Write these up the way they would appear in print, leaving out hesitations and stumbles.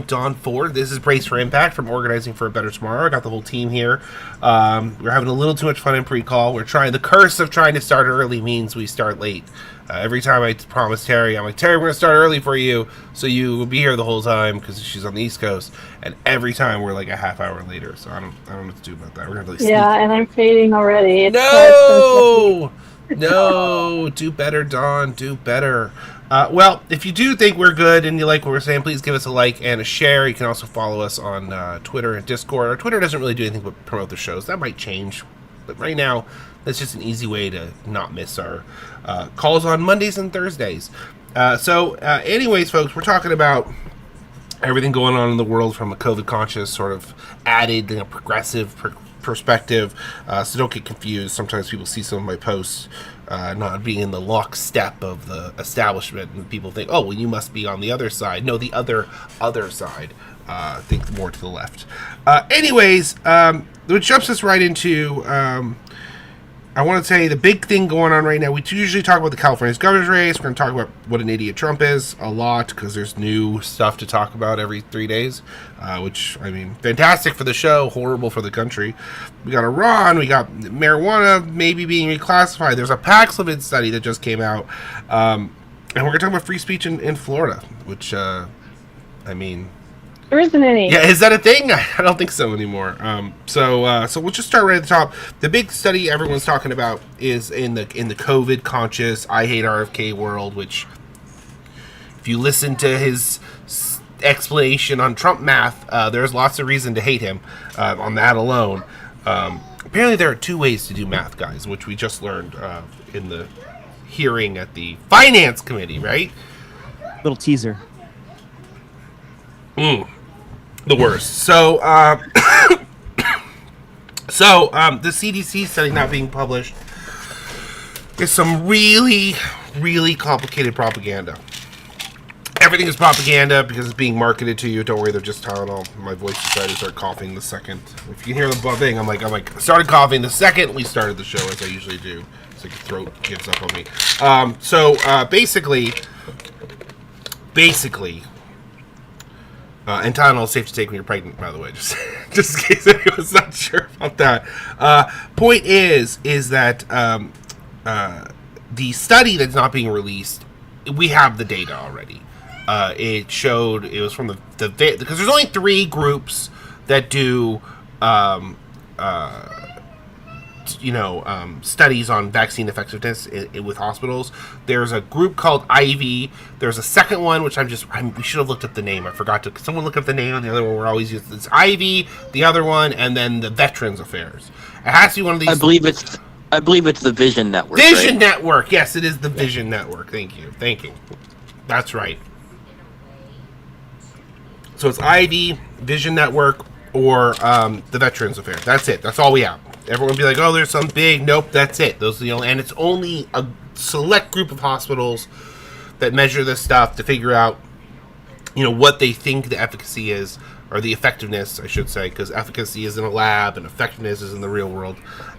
Don Ford. This is Brace for Impact from Organizing for a Better Tomorrow. I got the whole team here. We're having a little too much fun in pre-call. The curse of trying to start early means we start late. Every time I promise Terry, I'm like, Terry, we're going to start early for you, so you will be here the whole time, because she's on the East Coast. And every time we're like a half hour later, so I don't know what to do about that. We're going to really and I'm fading already. No! No! Do better, Dawn. Do better. Well, if you do think we're good and you like what we're saying, please give us a like and a share. You can also follow us on Twitter and Discord. Our Twitter doesn't really do anything but promote the shows. That might change. But right now, that's just an easy way to not miss our calls on Mondays and Thursdays. Anyways, folks, we're talking about everything going on in the world from a COVID-conscious sort of added, progressive perspective. So don't get confused. Sometimes people see some of my posts not being in the lockstep of the establishment, and people think, oh, well, you must be on the other side. No, the other side. Think more to the left. Which jumps us right into, I want to say the big thing going on right now. We usually talk about the California governor's race. We're going to talk about what an idiot Trump is a lot, because there's new stuff to talk about every 3 days, which, I mean, fantastic for the show, horrible for the country. We got Iran, we got marijuana maybe being reclassified. There's a Paxlovid study that just came out, and we're going to talk about free speech in Florida, which, there isn't any. Yeah, is that a thing? I don't think so anymore. So we'll just start right at the top. The big study everyone's talking about is in the COVID conscious I hate RFK world, which, if you listen to his explanation on Trump math, there's lots of reason to hate him on that alone. Apparently there are two ways to do math, guys, which we just learned in the hearing at the Finance Committee, right? Little teaser. The worst. So the CDC study not being published is some really, really complicated propaganda. Everything is propaganda because it's being marketed to you. Don't worry, they're just Tylenol. My voice decided to start coughing the second. If you hear the buzzing, I'm like, started coughing the second we started the show, as I usually do. It's like your throat gives up on me. Basically. And Tylenol is safe to take when you're pregnant, by the way, just in case anyone's not sure about that. Point is that the study that's not being released, we have the data already. It showed, it was from the because there's only 3 groups that do studies on vaccine effectiveness with hospitals. There's a group called Ivy. There's a second one, which we should have looked up the name. I forgot to. Someone look up the name on the other one. We're always using it's Ivy, the other one, and then the Veterans Affairs. It has to be one of these. I believe it's the Vision Network. Vision Network. Yes, it is the Vision Network. Thank you. That's right. So it's Ivy, Vision Network, or the Veterans Affairs. That's it. That's all we have. Everyone will be like, oh, there's some big. Nope, that's it. Those are the only, and it's only a select group of hospitals that measure this stuff to figure out, what they think the efficacy is, or the effectiveness, I should say, because efficacy is in a lab and effectiveness is in the real world.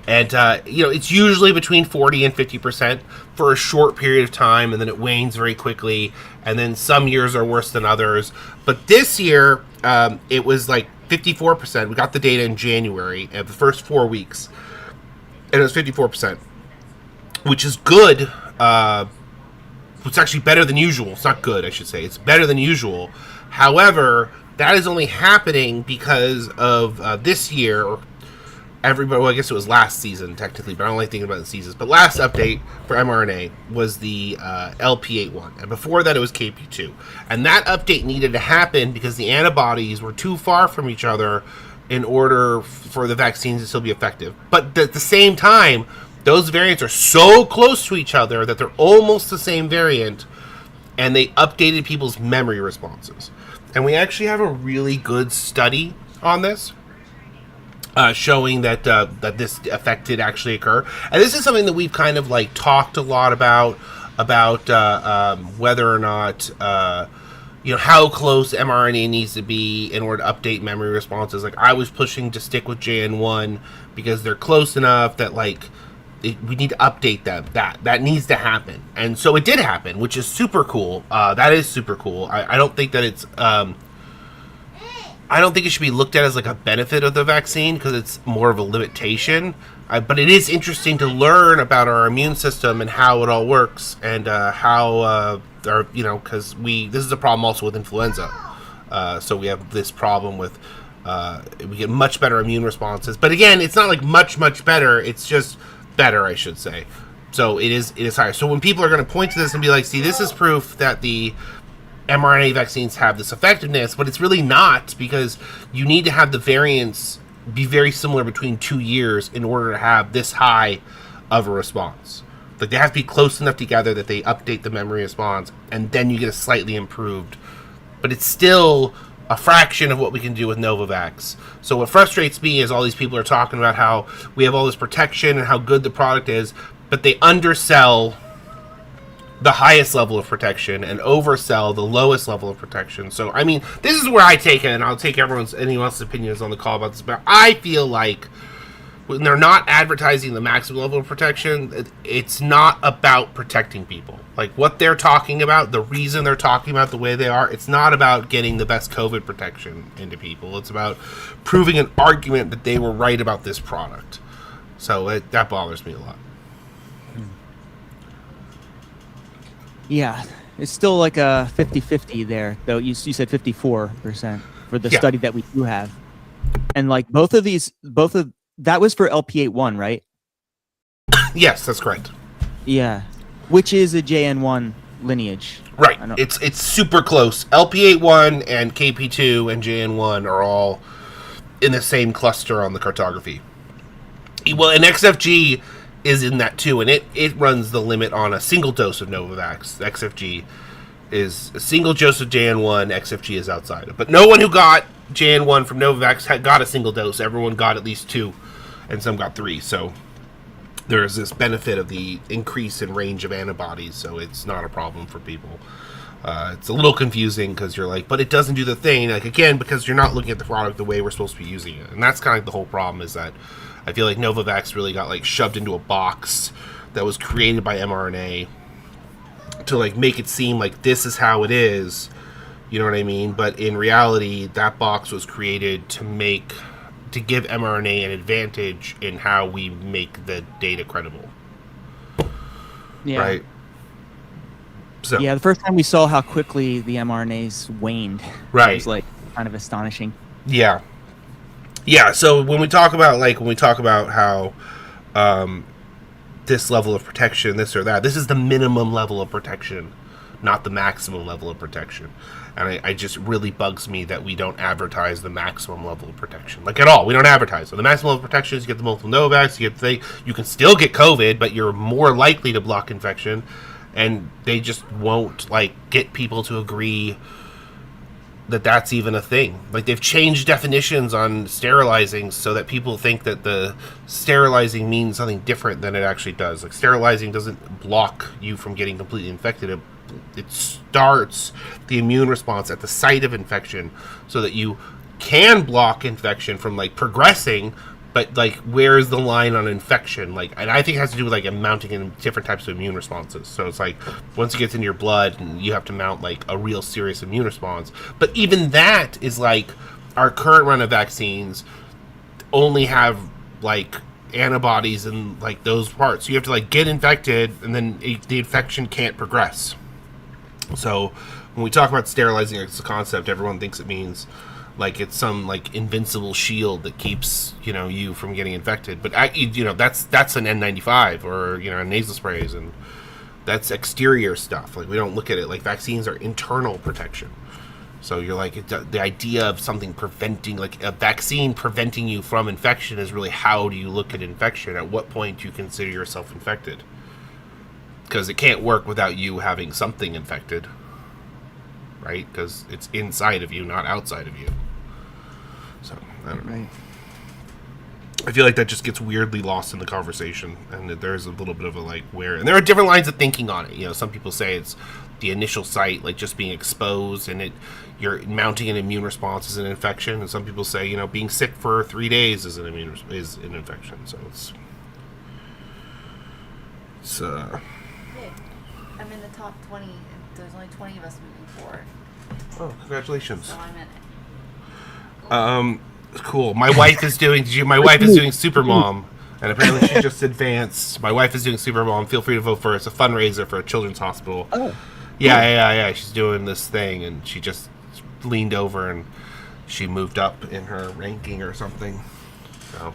And, it's usually between 40 and 50% for a short period of time, and then it wanes very quickly, and then some years are worse than others. But this year, it was like 54%. We got the data in January of the first 4 weeks, and it was 54%, which is good. It's actually better than usual. It's not good, I should say. It's better than usual. However, that is only happening because of this year, or everybody. Well, I guess it was last season technically, but I don't like thinking about the seasons. But last update for mRNA was the LP81, and before that it was KP2. And that update needed to happen because the antibodies were too far from each other in order for the vaccines to still be effective. But at the same time, those variants are so close to each other that they're almost the same variant, and they updated people's memory responses. And we actually have a really good study on this, showing that this effect did actually occur. And this is something that we've kind of like talked a lot about whether or not how close mRNA needs to be in order to update memory responses. Like, I was pushing to stick with JN1 because they're close enough that we need to update them. That needs to happen, and so it did happen, which is super cool. That is super cool. I don't think that it's I don't think it should be looked at as like a benefit of the vaccine because it's more of a limitation. But it is interesting to learn about our immune system and how it all works and how because this is a problem also with influenza. So we have this problem with we get much better immune responses. But again, it's not like much better. It's just better, I should say. So it is higher. So when people are going to point to this and be like, see, this is proof that the mRNA vaccines have this effectiveness, but it's really not, because you need to have the variants be very similar between 2 years in order to have this high of a response. Like, they have to be close enough together that they update the memory response, and then you get a slightly improved. But it's still a fraction of what we can do with Novavax. So what frustrates me is all these people are talking about how we have all this protection and how good the product is, but they undersell the highest level of protection and oversell the lowest level of protection. So, I mean, this is where I take it, and I'll take anyone else's opinions on the call about this, but I feel like when they're not advertising the maximum level of protection, it's not about protecting people. Like, what they're talking about, the reason they're talking about the way they are, it's not about getting the best COVID protection into people. It's about proving an argument that they were right about this product. So that bothers me a lot. Yeah, it's still like a 50-50 there, though. You said 54% for the study that we do have. And like both of that was for LP81, right? Yes, that's correct. Yeah, which is a JN1 lineage. Right. It's super close. LP81 and KP2 and JN1 are all in the same cluster on the cartography. Well, and XFG is in that too, and it runs the limit on a single dose of Novavax. XFG is a single dose of JN1, XFG is outside of. But no one who got JN1 from Novavax got a single dose. Everyone got at least 2, and some got 3. So there is this benefit of the increase in range of antibodies, so it's not a problem for people. It's a little confusing because you're like, but it doesn't do the thing. Like, again, because you're not looking at the product the way we're supposed to be using it. And that's kind of like the whole problem, is that I feel like Novavax really got like shoved into a box that was created by mRNA to like make it seem like this is how it is, you know what I mean? But in reality, that box was created to give mRNA an advantage in how we make the data credible. Yeah. Right? So yeah, the first time we saw how quickly the mRNAs waned, right, it was like kind of astonishing. Yeah. Yeah, so when we talk about how this level of protection, this or that, this is the minimum level of protection, not the maximum level of protection. And I just really bugs me that we don't advertise the maximum level of protection. Like, at all. We don't advertise. So the maximum level of protection is you get the multiple Novavax, you can still get COVID, but you're more likely to block infection. And they just won't, like, get people to agree that that's even a thing. Like, they've changed definitions on sterilizing so that people think that the sterilizing means something different than it actually does. Like, sterilizing doesn't block you from getting completely infected. It starts the immune response at the site of infection so that you can block infection from, like, progressing, but, like, where's the line on infection? Like, and I think it has to do with, like, mounting in different types of immune responses. So it's like, once it gets into your blood, you have to mount, like, a real serious immune response. But even that is, like, our current run of vaccines only have, like, antibodies in, like, those parts. So you have to, like, get infected, and then the infection can't progress. So when we talk about sterilizing as a concept, everyone thinks it means, like, it's some, like, invincible shield that keeps, you know, you from getting infected. But, that's an N95 or, nasal sprays, and that's exterior stuff. Like, we don't look at it like vaccines are internal protection. So you're like, the idea of something preventing, like, a vaccine preventing you from infection is really, how do you look at infection? At what point do you consider yourself infected? Because it can't work without you having something infected, right? Because it's inside of you, not outside of you. So, I don't know. Right. I feel like that just gets weirdly lost in the conversation, and that there's a little bit of a, like, where... And there are different lines of thinking on it. Some people say it's the initial site, like, just being exposed, and you're mounting an immune response is an infection. And some people say, being sick for 3 days is an infection. So it's Hey, I'm in the top 20. There's only 20 of us moving forward, Oh, congratulations. so I'm in it. Cool. My wife is doing. My wife is doing Supermom, and apparently she just advanced. My wife is doing Supermom. Feel free to vote for her. It's a fundraiser for a children's hospital. Oh. Yeah. She's doing this thing, and she just leaned over and she moved up in her ranking or something. So,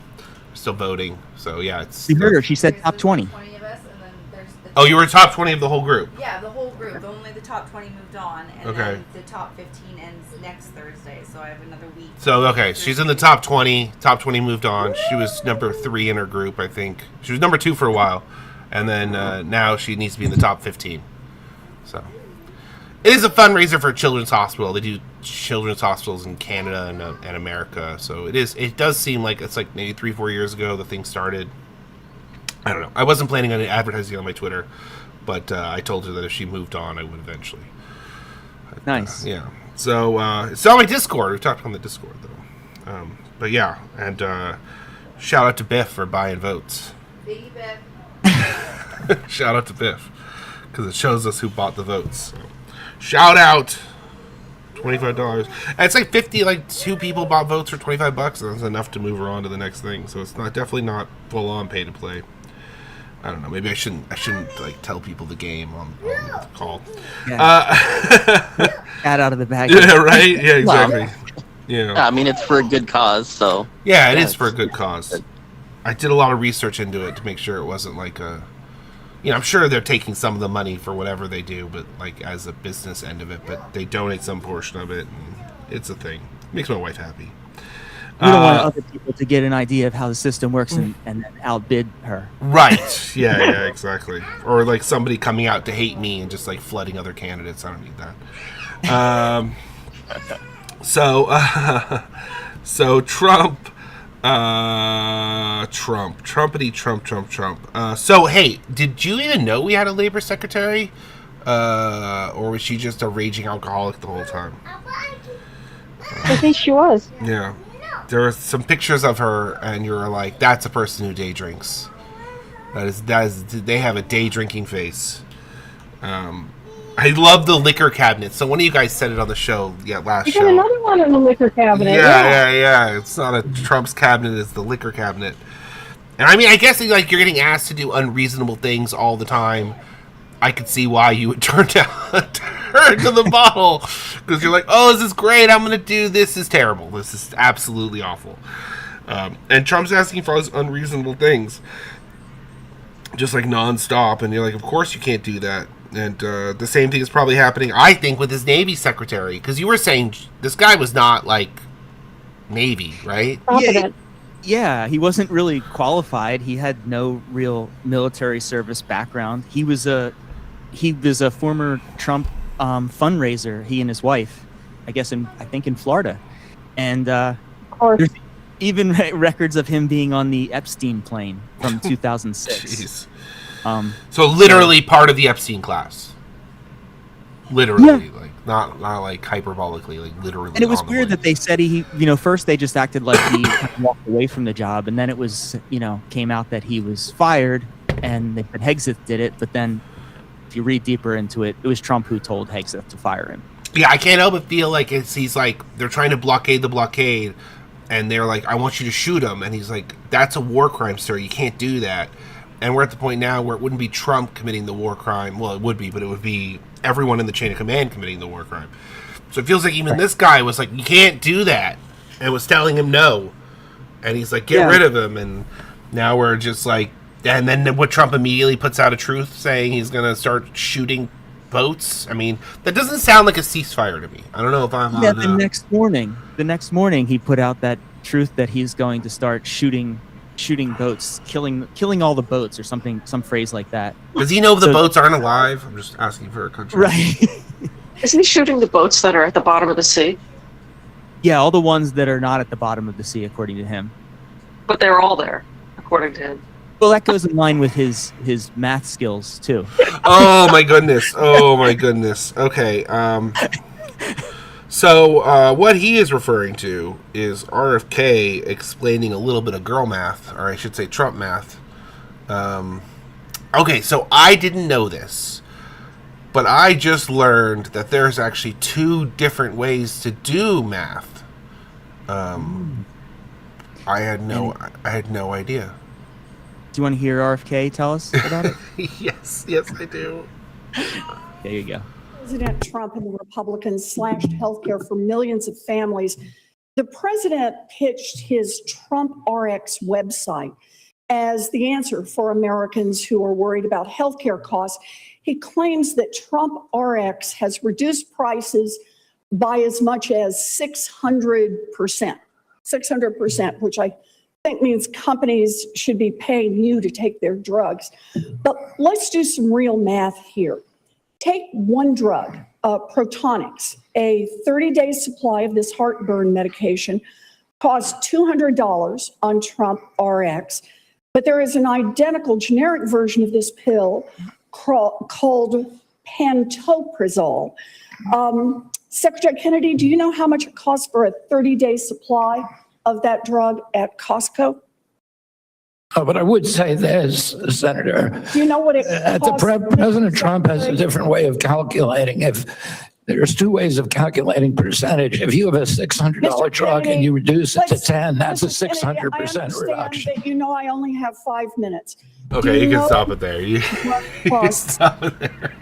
still voting. So yeah, it's. We heard her. She said top 20. 20 of us, and then there's the Oh, you were top 20 of the whole group. Yeah, the whole group. Only the top 20 moved on, and Okay. then the top 15 ends next Thursday. So I have another week. So okay, she's in the top 20. Top 20 moved on. She was number 3 in her group, I think. She was number 2 for a while, and then now she needs to be in the top 15. So it is a fundraiser for a children's hospital. They do children's hospitals in Canada and America. So it is. It does seem like it's like maybe 3-4 years ago the thing started. I don't know. I wasn't planning on advertising on my Twitter, but I told her that if she moved on, I would eventually. Nice. Yeah. So it's on my Discord. We talked on the Discord though. But yeah, and shout out to Biff for buying votes. Biggie Biff. Shout out to Biff because it shows us who bought the votes. So, shout out. $25. And it's like 50. Like 2 people bought votes for $25, and that's enough to move her on to the next thing. So it's definitely not full on pay to play. I don't know. Maybe I shouldn't like tell people the game on the call. Yeah. Cat out of the bag. Yeah, right. Yeah, exactly. Yeah. I mean, it's for a good cause, so. Yeah, it Yeah, is for a good cause. I did a lot of research into it to make sure it wasn't like a. I'm sure they're taking some of the money for whatever they do, but like as a business end of it. But they donate some portion of it, and it's a thing. Makes my wife happy. We don't want other people to get an idea of how the system works and then outbid her. Right. Yeah, exactly. Or like somebody coming out to hate me and just like flooding other candidates. I don't need that. So Trump. Trump. So hey, did you even know we had a labor secretary? Or was she just a raging alcoholic the whole time? I think she was. Yeah. There were some pictures of her, and you were like, "That's a person who day drinks." That is. They have a day drinking face. I love the liquor cabinet. So one of you guys said it on the show, last You show. got another one in the liquor cabinet. Yeah. It's not a Trump's cabinet; it's the liquor cabinet. And I mean, I guess like you're getting asked to do unreasonable things all the time. I could see why you would turn to the bottle because you're like, oh, this is great. I'm going to do this. Is terrible. This is absolutely awful. And Trump's asking for all these unreasonable things, just like nonstop. And you're like, of course you can't do that. And the same thing is probably happening, I think, with his Navy secretary. Because you were saying this guy was not like Navy, right? Competent. Yeah, he wasn't really qualified. He had no real military service background. He was a former Trump fundraiser. He and his wife, I think in Florida, and Of course. there's even records of him being on the Epstein plane from 2006. Jeez. So literally part of the Epstein class. Literally, like not like hyperbolically, like literally. And it was on the weird plane. that they said he, first they just acted like he kind of walked away from the job, and then it was, came out that he was fired, and they said Hegseth did it. But then, if you read deeper into it, it was Trump who told Hegseth to fire him. Yeah, I can't help but feel like he's like they're trying to blockade the blockade, and they're like, "I want you to shoot him," and he's like, "That's a war crime, sir. You can't do that." And we're at the point now where it wouldn't be Trump committing the war crime. Well, it would be, but it would be everyone in the chain of command committing the war crime. So it feels like even this guy was like, "You can't do that," and was telling him no, and he's like, "Get rid of him." And now we're just like, and then what? Trump immediately puts out a truth saying he's gonna start shooting boats. I mean, that doesn't sound like a ceasefire to me. I don't know if I'm Yeah, on. the next morning he put out that truth that he's going to start shooting boats, killing all the boats, or something, some phrase like that. Does he know the boats aren't alive? I'm just asking for a country. Right. Isn't he shooting the boats that are at the bottom of the sea? Yeah, all the ones that are not at the bottom of the sea, according to him. But they're all there, according to him. Well, that goes in line with his math skills too. Oh my goodness. Okay. So what he is referring to is RFK explaining a little bit of girl math, or I should say Trump math. Okay, so I didn't know this, but I just learned that there's actually 2 different ways to do math. I had no idea. Do you want to hear RFK tell us about it? Yes, I do. There you go. President Trump and the Republicans slashed healthcare for millions of families. The president pitched his Trump RX website as the answer for Americans who are worried about healthcare costs. He claims that Trump RX has reduced prices by as much as 600%. 600%, which I think means companies should be paying you to take their drugs. But let's do some real math here. Take one drug, Protonix, a 30-day supply of this heartburn medication costs $200 on Trump RX, but there is an identical generic version of this pill called pantoprazole. Secretary Kennedy, do you know how much it costs for a 30-day supply of that drug at Costco? But I would say this, Senator. Do you know what it costs? President Trump has a different way of calculating. If there's two ways of calculating percentage. If you have a $600 drug and you reduce it to 10, that's a 600% reduction. But you know I only have 5 minutes. Okay, you can stop it there. You can stop it there.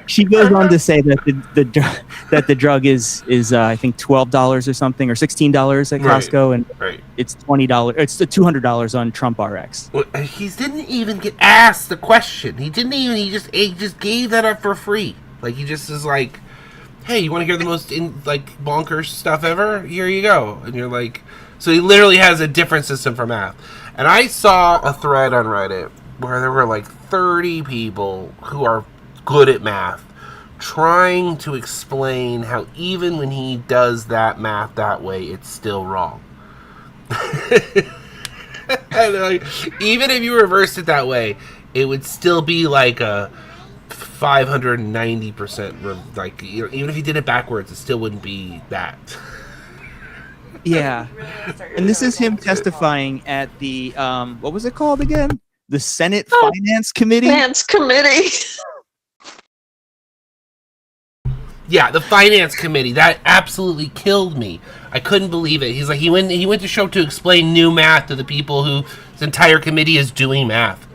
She goes on to say that the drug is I think $12 or something, or $16 at Costco, and it's $20. It's $200 on Trump RX. Well, he didn't even get asked the question. He didn't even. He just gave that up for free. Like he just is like, hey, you want to hear the most bonkers stuff ever? Here you go. And you're like, so he literally has a different system for math. And I saw a thread on Reddit where there were like 30 people who are good at math trying to explain how even when he does that math that way, it's still wrong. And like, even if you reversed it that way, it would still be like a 590%. Like, you know, even if you did it backwards, it still wouldn't be that. Yeah, and this is him testifying at the what was it called again? The Senate Finance Committee. Finance Committee. Yeah, the Finance Committee. That absolutely killed me. I couldn't believe it. He's like, he went to show to explain new math to the people whose entire committee is doing math.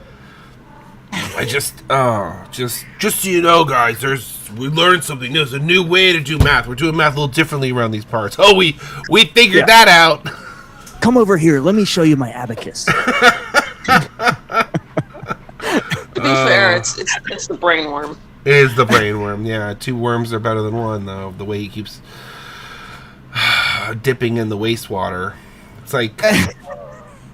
I just so you know, guys, we learned something new. There's a new way to do math. We're doing math a little differently around these parts. Oh, we figured that out. Come over here. Let me show you my abacus. To be fair, it's the brainworm. It is the brainworm. Yeah, two worms are better than one, though. The way he keeps dipping in the wastewater. It's like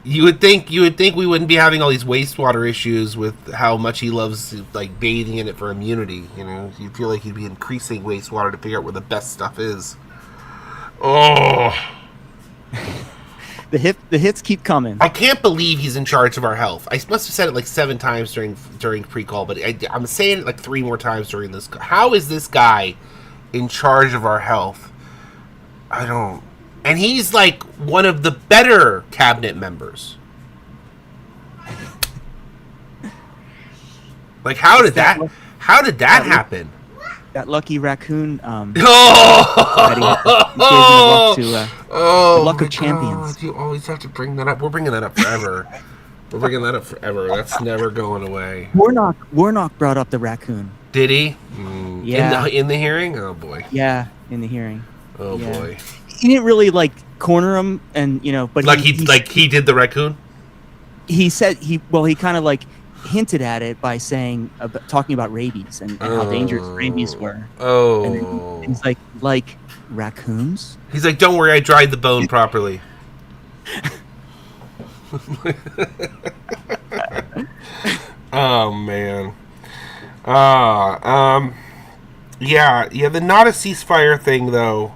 you would think we wouldn't be having all these wastewater issues with how much he loves like bathing in it for immunity. You know, you feel like he'd be increasing wastewater to figure out where the best stuff is. Oh. The hits keep coming. I can't believe he's in charge of our health. I must have said it like 7 times during pre-call, but I'm saying it like 3 more times during this. How is this guy in charge of our health? I don't. And he's like one of the better cabinet members. Like, how did that happen? That lucky raccoon. Oh, luck of champions. God, you always have to bring that up. We're bringing that up forever. That's never going away. Warnock brought up the raccoon. Did he? Yeah. In the hearing? Oh boy. Yeah, in the hearing. Oh boy. He didn't really corner him, and but he did the raccoon. He said he kind of hinted at it by talking about rabies and how dangerous rabies were. Oh. And he's like raccoons? He's like, don't worry, I dried the bone properly. Oh man. Yeah, the not a ceasefire thing though.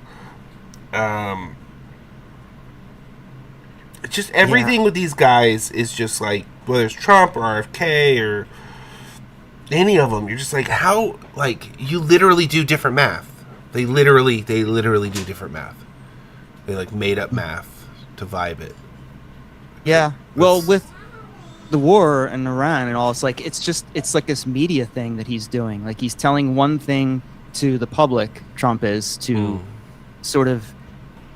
Just everything with these guys is just like, whether it's Trump or RFK or any of them, you're just like, how, you literally do different math. They literally do different math. They made up math to vibe it. Yeah. Well, with the war in Iran and all, it's like this media thing that he's doing. Like, he's telling one thing to the public, Trump is, to sort of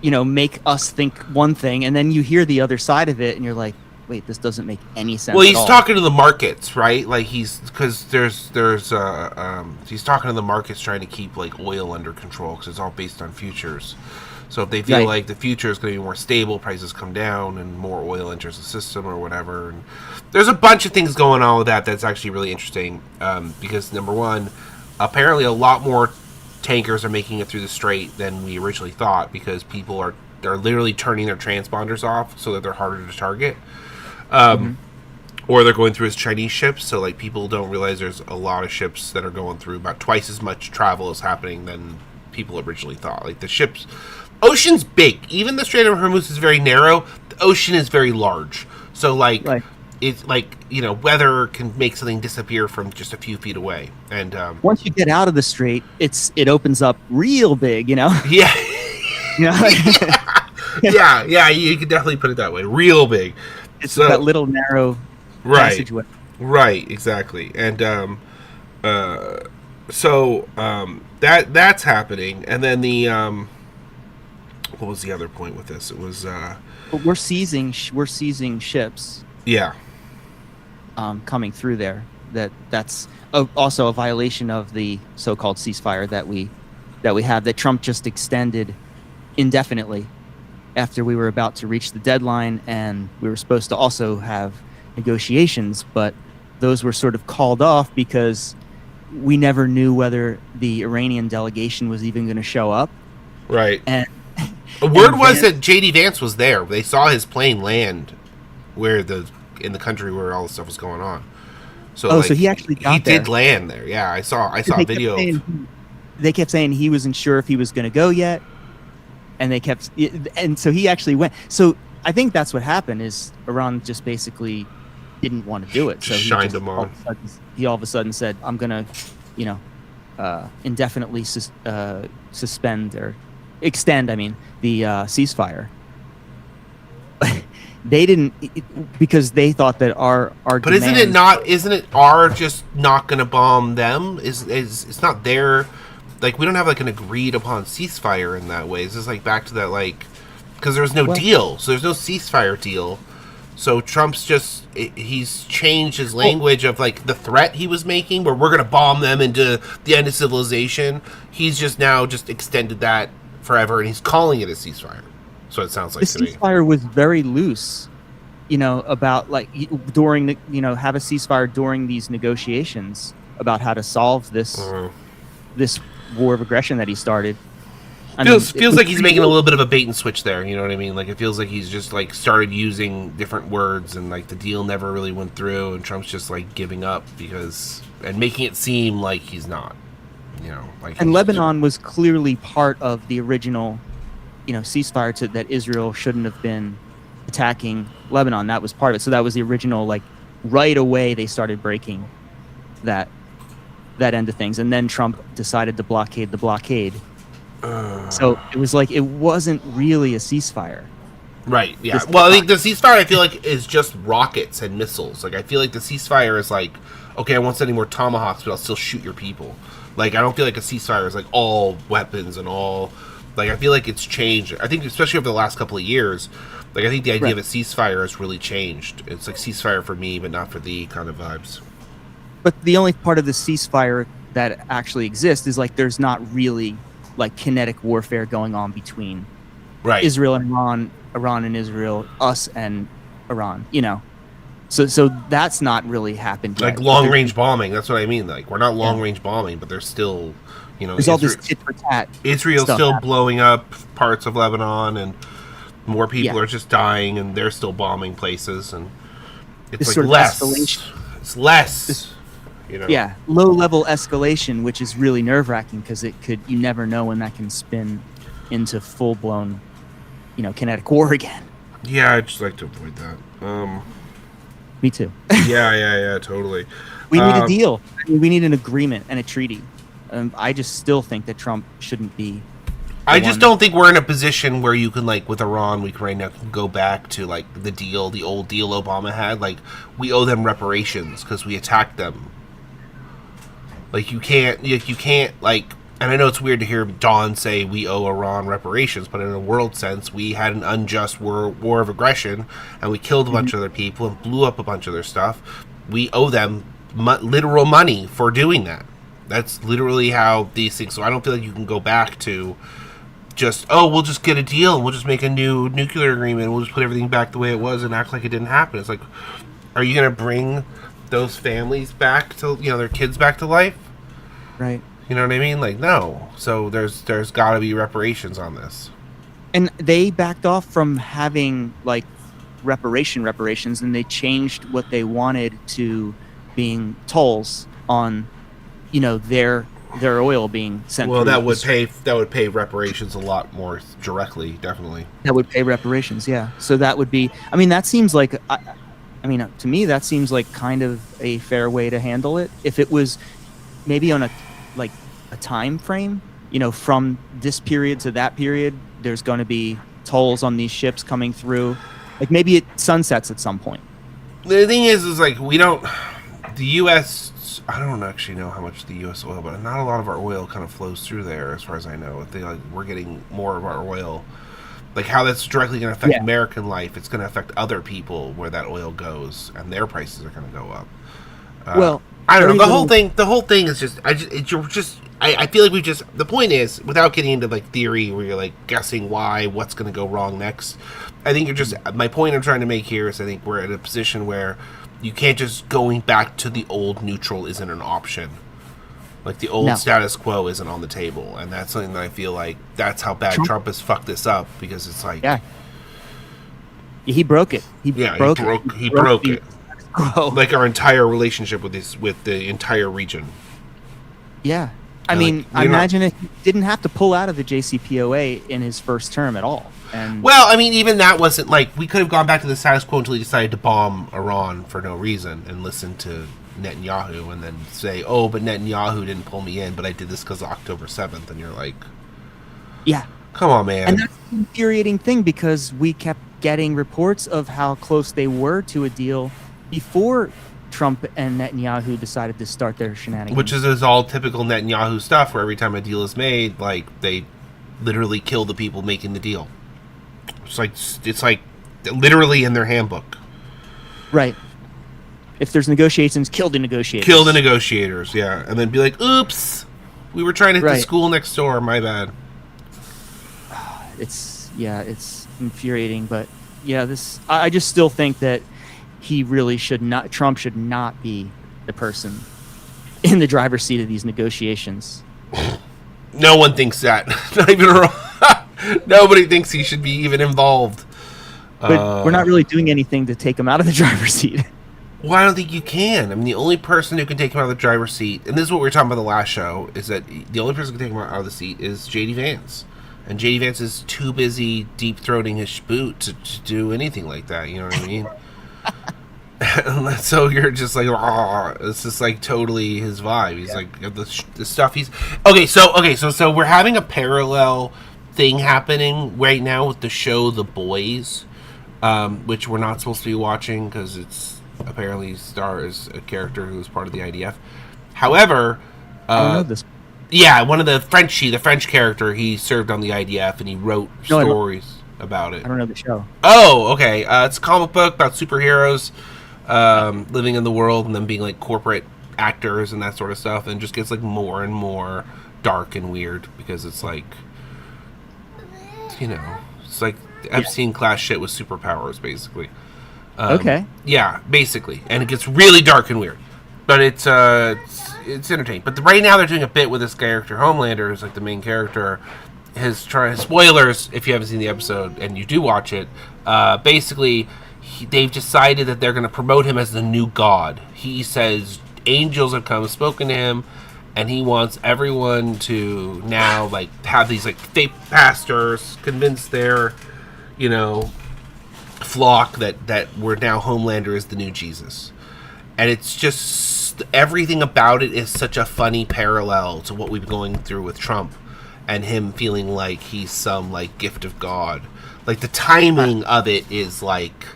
make us think one thing, and then you hear the other side of it, and you're like, wait, this doesn't make any sense. Well, at he's all. talking to the markets, right? Like he's talking to the markets trying to keep like oil under control because it's all based on futures. So if they feel Right. like the future is going to be more stable, prices come down, and more oil enters the system or whatever. And there's a bunch of things going on with that that's actually really interesting because number one, apparently a lot more tankers are making it through the strait than we originally thought because people are literally turning their transponders off so that they're harder to target. Or they're going through as Chinese ships, so like people don't realize there's a lot of ships that are going through about twice as much travel is happening than people originally thought. Like the ships, ocean's big. Even the Strait of Hormuz is very narrow. The ocean is very large. So like Right. it's like weather can make something disappear from just a few feet away. And Once you get out of the strait, it opens up real big. yeah, yeah, you could definitely put it that way. Real big. It's So- that little narrow Right. passageway. Right, exactly. And that's happening. And then the what was the other point with this? It was But we're seizing ships yeah. coming through there. That's also a violation of the so-called ceasefire that we have, that Trump just extended indefinitely after we were about to reach the deadline, and we were supposed to also have negotiations, but those were sort of called off because we never knew whether the Iranian delegation was even going to show up. Right. And The word and was Vance- that JD Vance was there. They saw his plane land in the country where all this stuff was going on. So so he actually got he did there. land there. Yeah, I saw They a kept video. they kept saying he wasn't sure if he was going to go yet, and so he actually went. So I think that's what happened is Iran just basically didn't want to do it. So Just shined him on. He all of a sudden said, "I'm going to, indefinitely suspend or extend. I mean, the ceasefire." They didn't because they thought that our But isn't it not? Isn't it our just not going to bomb them? Is it's not their, like we don't have like an agreed upon ceasefire in that way. It's just like back to that like because there was no deal, so there's no ceasefire deal. So Trump's he's changed his language of like the threat he was making, where we're going to bomb them into the end of civilization. He's just now just extended that forever, and he's calling it a ceasefire. So it sounds like the to me. ceasefire was very loose, about like during the, have a ceasefire during these negotiations about how to solve this this war of aggression that he started. Feels like he's making a little bit of a bait and switch there. You know what I mean? Like it feels like he's just like started using different words, and like the deal never really went through, and Trump's just like giving up and making it seem like he's not. And Lebanon was clearly part of the original, ceasefire that Israel shouldn't have been attacking Lebanon. That was part of it. So that was the original, like right away they started breaking that end of things, and then Trump decided to blockade the blockade. So it was like it wasn't really a ceasefire. Right, yeah. Well, I think the ceasefire, I feel like, is just rockets and missiles. Like, I feel like the ceasefire is like, okay, I won't send any more Tomahawks, but I'll still shoot your people. Like, I don't feel like a ceasefire is like all weapons and all. Like, I feel like it's changed. I think, especially over the last couple of years, like, I think the idea of a ceasefire has really changed. It's like ceasefire for me, but not for thee kind of vibes. But the only part of the ceasefire that actually exists is like there's not really like kinetic warfare going on between Israel and Iran and Israel, us and Iran, So that's not really happened yet. Like long range bombing, that's what I mean. Like we're not long range bombing, but there's still, there's all this tit for tat. Israel's stuff still happening. blowing up parts of Lebanon, and more people Yeah. are just dying, and they're still bombing places, and it's This like sort of less. escalation. It's less. Yeah, low level escalation, which is really nerve wracking because you never know when that can spin into full blown, kinetic war again. Yeah, I'd just like to avoid that. Me too. Yeah, totally. We need a deal. I mean, we need an agreement and a treaty. I just still think that Trump shouldn't be. I just don't think we're in a position where you can, like, with Iran, we can right now go back to, like, the old deal Obama had. Like, we owe them reparations because we attacked them. Like, you can't, like, and I know it's weird to hear Don say we owe Iran reparations, but in a world sense, we had an unjust war of aggression, and we killed a bunch of other people and blew up a bunch of their stuff. We owe them literal money for doing that. That's literally how these things. So I don't feel like you can go back to just, oh, we'll just get a deal and we'll just make a new nuclear agreement and we'll just put everything back the way it was and act like it didn't happen. It's like, are you going to bring those families back to, their kids back to life? Right. You know what I mean? Like, no. So there's got to be reparations on this. And they backed off from having like reparations, and they changed what they wanted to being tolls on, their oil being sent. Well, through that would pay reparations a lot more directly, definitely. That would pay reparations, yeah. So that would be. I mean, that seems like. To me, that seems like kind of a fair way to handle it. If it was maybe on a time frame, from this period to that period, there's going to be tolls on these ships coming through. Like maybe it sunsets at some point. The thing is like the U.S. I don't actually know how much the U.S. oil, but not a lot of our oil kind of flows through there, as far as I know. We're getting more of our oil. Like how that's directly going to affect American life, it's going to affect other people where that oil goes, and their prices are going to go up. Well, I don't know. The whole thing is just. I feel like the point is, without getting into like theory where you're like guessing what's going to go wrong next. I think my point I'm trying to make here is I think we're at a position where you can't just going back to the old neutral isn't an option. Like the old status quo isn't on the table, and that's something that I feel like that's how bad Trump has fucked this up, because it's like he broke it. He broke it. Like our entire relationship with the entire region. Yeah. I imagine if he didn't have to pull out of the JCPOA in his first term at all. And even that wasn't like, we could have gone back to the status quo until he decided to bomb Iran for no reason and listen to Netanyahu and then say, oh, but Netanyahu didn't pull me in, but I did this because of October 7th. And you're like, yeah, come on, man. And that's an infuriating thing, because we kept getting reports of how close they were to a deal before Trump and Netanyahu decided to start their shenanigans. Which is all typical Netanyahu stuff, where every time a deal is made, like, they literally kill the people making the deal. It's like literally in their handbook. Right. If there's negotiations, kill the negotiators. Kill the negotiators, yeah. And then be like, oops, we were trying to hit the school next door, my bad. It's infuriating, but I just still think that Trump should not be the person in the driver's seat of these negotiations. No one thinks that. Not even nobody thinks he should be even involved. But we're not really doing anything to take him out of the driver's seat. Well, I don't think you can. I mean, the only person who can take him out of the driver's seat, and this is what we were talking about the last show, is that the only person who can take him out of the seat is J.D. Vance. And J.D. Vance is too busy deep-throating his boot to do anything like that, you know what I mean? So you're just like, it's just like totally his vibe. He's like, the stuff he's... So we're having a parallel thing happening right now with the show The Boys, which we're not supposed to be watching because it's apparently stars a character who is part of the IDF. However, I don't know this. Yeah, one of the French character, he served on the IDF and he wrote stories about it. I don't know the show. Oh, okay. It's a comic book about superheroes living in the world and then being like corporate actors and that sort of stuff, and just gets like more and more dark and weird because it's like, it's like Epstein class shit with superpowers, basically. Okay. Yeah, basically, and it gets really dark and weird, but it's entertaining. But right now they're doing a bit with this character, Homelander, who's like the main character. Spoilers if you haven't seen the episode and you do watch it. Basically, they've decided that they're going to promote him as the new god. He says angels have come, spoken to him, and he wants everyone to now like have these like fake pastors convince their, flock that we're now Homelander is the new Jesus. And it's just, everything about it is such a funny parallel to what we've been going through with Trump and him feeling like he's some like gift of God. Like the timing of it is like,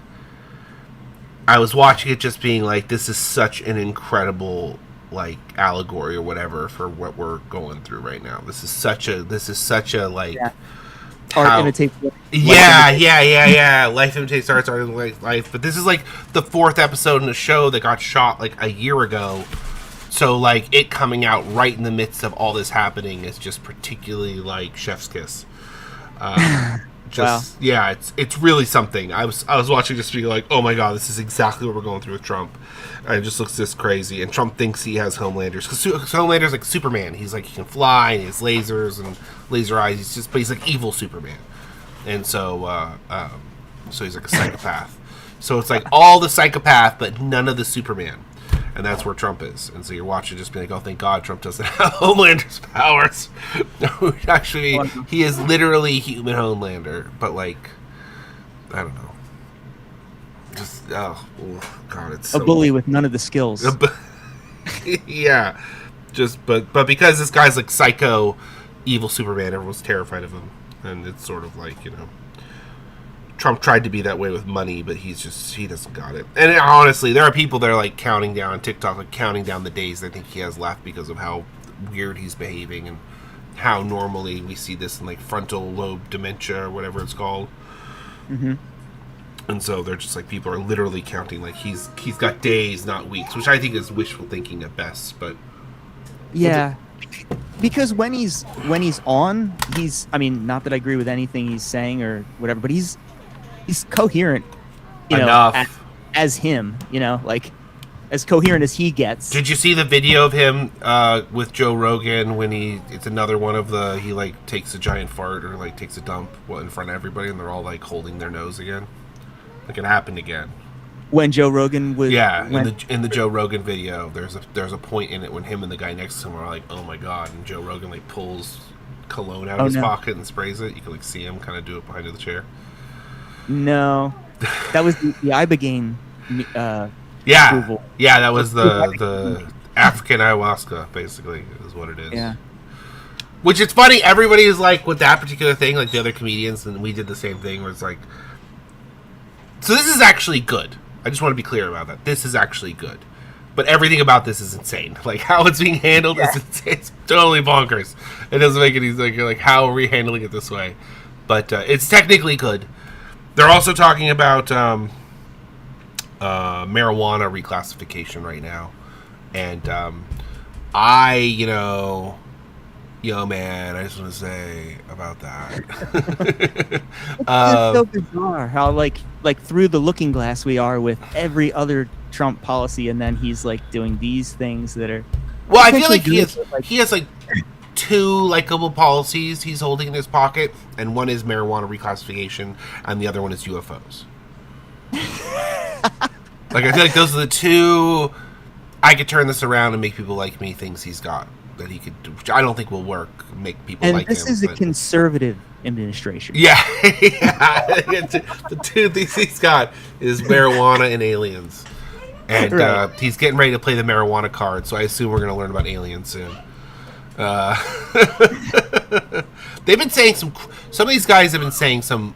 I was watching it just being like, this is such an incredible like allegory or whatever for what we're going through right now. This is such a like Art how- imitates life. yeah. Life imitates art imitates life. But this is like the 4th episode in a show that got shot like a year ago. So like it coming out right in the midst of all this happening is just particularly like chef's kiss. Yeah, it's really something. I was watching this being like, oh my god, this is exactly what we're going through with Trump. And it just looks this crazy. And Trump thinks he has Homelanders because Homelander's like Superman. He's like he can fly and he has lasers and laser eyes. But he's like evil Superman. And so so he's like a psychopath. So it's like all the psychopath, but none of the Superman. And that's where Trump is. And so you're watching just being like, oh, thank God Trump doesn't have Homelander's powers. No, actually, he is literally human Homelander. But, like, I don't know. Just, oh God, it's A so... bully with none of the skills. Yeah. But because this guy's, like, psycho, evil Superman, everyone's terrified of him. And it's sort of like, you know... Trump tried to be that way with money, but he doesn't got it. And honestly, there are people that are like counting down on TikTok, like counting down the days they think he has left because of how weird he's behaving and how normally we see this in like frontal lobe dementia or whatever it's called. Mm-hmm. And so they're just like people are literally counting like he's got days, not weeks, which I think is wishful thinking at best. But Yeah, because when he's on, he's. I mean, not that I agree with anything he's saying or whatever, but he's coherent, you know, enough. as him, you know, like as coherent as he gets. Did you see the video of him with Joe Rogan when it's another one of the he like takes a giant fart or like takes a dump in front of everybody and they're all like holding their nose again? Like it happened again. When Joe Rogan was in the Joe Rogan video, there's a point in it when him and the guy next to him are like, oh my god, and Joe Rogan like pulls cologne out of his pocket and sprays it. You can like see him kind of do it behind the chair. No, that was the Ibogaine. Approval. Yeah, that was the African ayahuasca, basically, is what it is. Yeah. Which it's funny, everybody is like with that particular thing, like the other comedians, and we did the same thing where it's like, so this is actually good. I just want to be clear about that. This is actually good. But everything about this is insane. Like how it's being handled is insane. It's totally bonkers. It doesn't make any like you're like, how are we handling it this way? But it's technically good. They're also talking about marijuana reclassification right now. And man, I just want to say about that. It's so bizarre how like through the looking glass we are with every other Trump policy, and then he's like doing these things that are. Well, I feel like he has like 2 likable policies he's holding in his pocket, and one is marijuana reclassification, and the other one is UFOs. Like I feel like those are the 2. I could turn this around and make people like me things he's got that he could do, which I don't think will work. Make people and like him. this is a conservative administration. Yeah, the 2 things he's got is marijuana and aliens, and Right. He's getting ready to play the marijuana card. So I assume we're going to learn about aliens soon. They've been saying some of these guys have been saying some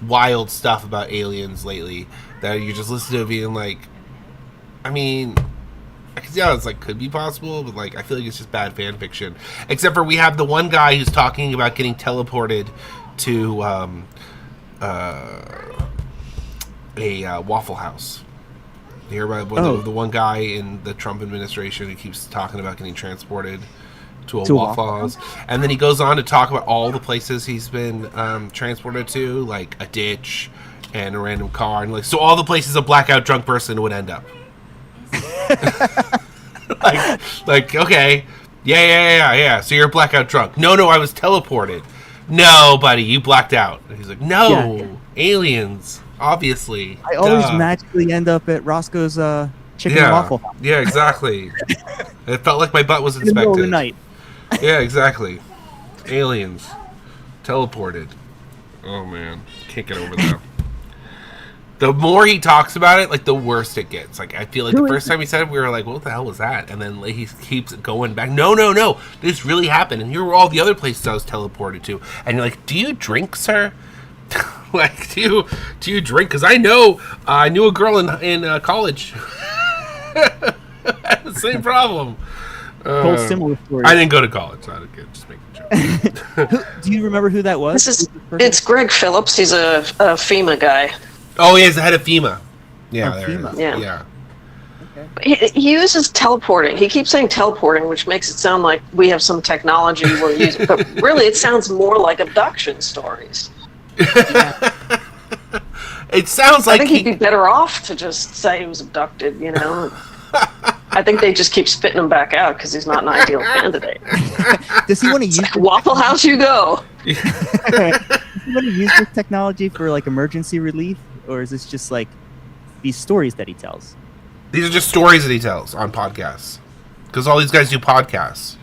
wild stuff about aliens lately that you just listen to being like, I mean, I can see how it's like could be possible, but like I feel like it's just bad fan fiction. Except for we have the one guy who's talking about getting teleported to a Waffle House. You hear about the one guy in the Trump administration who keeps talking about getting transported to a Waffle House, and then he goes on to talk about all the places he's been transported to, like a ditch and a random car, and like so all the places a blackout drunk person would end up. like okay, yeah. So you're blackout drunk? No, I was teleported. No, buddy, you blacked out. And he's like, no, aliens, obviously. I always magically end up at Roscoe's chicken and waffle house. Yeah, exactly. It felt like my butt was In the inspected. middle of the night. Yeah, exactly. Aliens. Teleported. Oh, man. Can't get over that. The more he talks about it, like, the worse it gets. Like, I feel like the first time he said it, we were like, what the hell was that? And then like, he keeps going back. No. This really happened. And here were all the other places I was teleported to. And you're like, do you drink, sir? Like, do you drink? Because I know, I knew a girl in college. Same problem. Told similar stories. I didn't go to college. So I didn't get, just making a joke. Do you remember who that was? It's Greg Phillips. He's a FEMA guy. Oh, he's the head of FEMA. Yeah, Oh, there it FEMA. is. Yeah. Yeah. He uses teleporting. He keeps saying teleporting, which makes it sound like we have some technology we're using. But really, it sounds more like abduction stories. It sounds I like think he'd be better off to just say he was abducted, you know? I think they just keep spitting him back out because he's not an ideal candidate. Does he want to use? Like, Waffle House you go. Does he want to use this technology for like emergency relief, or is this just like these stories that he tells? these are just stories that he tells on podcasts. Because all these guys do podcasts.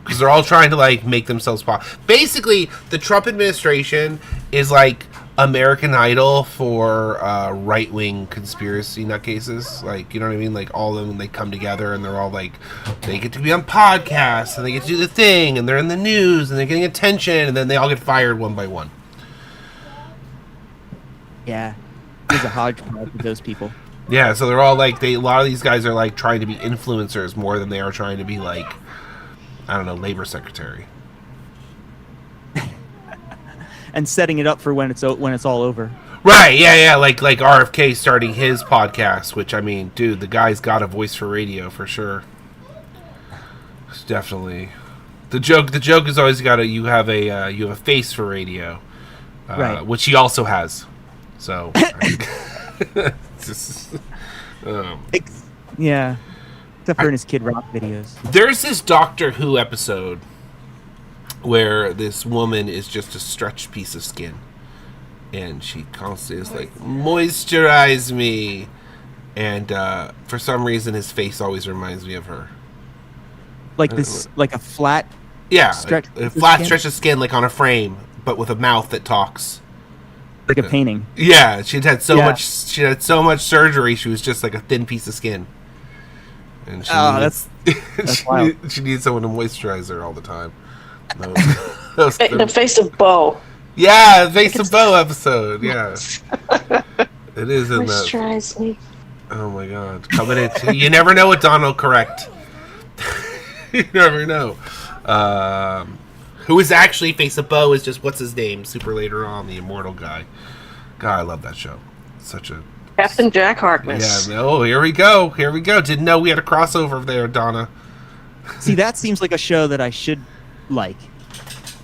Because they're all trying to like make themselves basically, the Trump administration is like American Idol for right-wing conspiracy nutcases. Like, you know what I mean? Like, all of them, they come together and they're all like, they get to be on podcasts and they get to do the thing and they're in the news and they're getting attention and then they all get fired one by one. Yeah, there's a hodgepodge with those people. Yeah, so they're all like, a lot of these guys are like trying to be influencers more than they are trying to be like, I don't know, labor secretary. And setting it up for when it's all over. Right, yeah, like RFK starting his podcast, which, I mean, dude, the guy's got a voice for radio for sure. It's definitely the joke is always you have a face for radio, Right. which he also has. So, Yeah, except for in his Kid Rock videos. there's this Doctor Who episode where this woman is just a stretched piece of skin. And she constantly is like, moisturize me. And for some reason, his face always reminds me of her. Like this, like a flat. Yeah, Stretch a of flat skin? stretch of skin, like on a frame, but with a mouth that talks. Like a painting. Yeah, she'd had so Yeah. much. She had so much surgery. She was just like a thin piece of skin. And she Oh, needs- that's wild. she needs someone to moisturize her all the time. That was The face of Bo. yeah, Face of Bo episode. Yeah, it is in that. Moisturize me. Oh my god, coming in. You never know what Donald correct. You never know. Who is actually Face of Bo is just what's his name? Super later on, the immortal guy. God, I love that show. Such a Captain Jack Harkness. yeah. No, here we go. Here we go. Didn't know we had a crossover there, Donna. See, that seems like a show that I should like,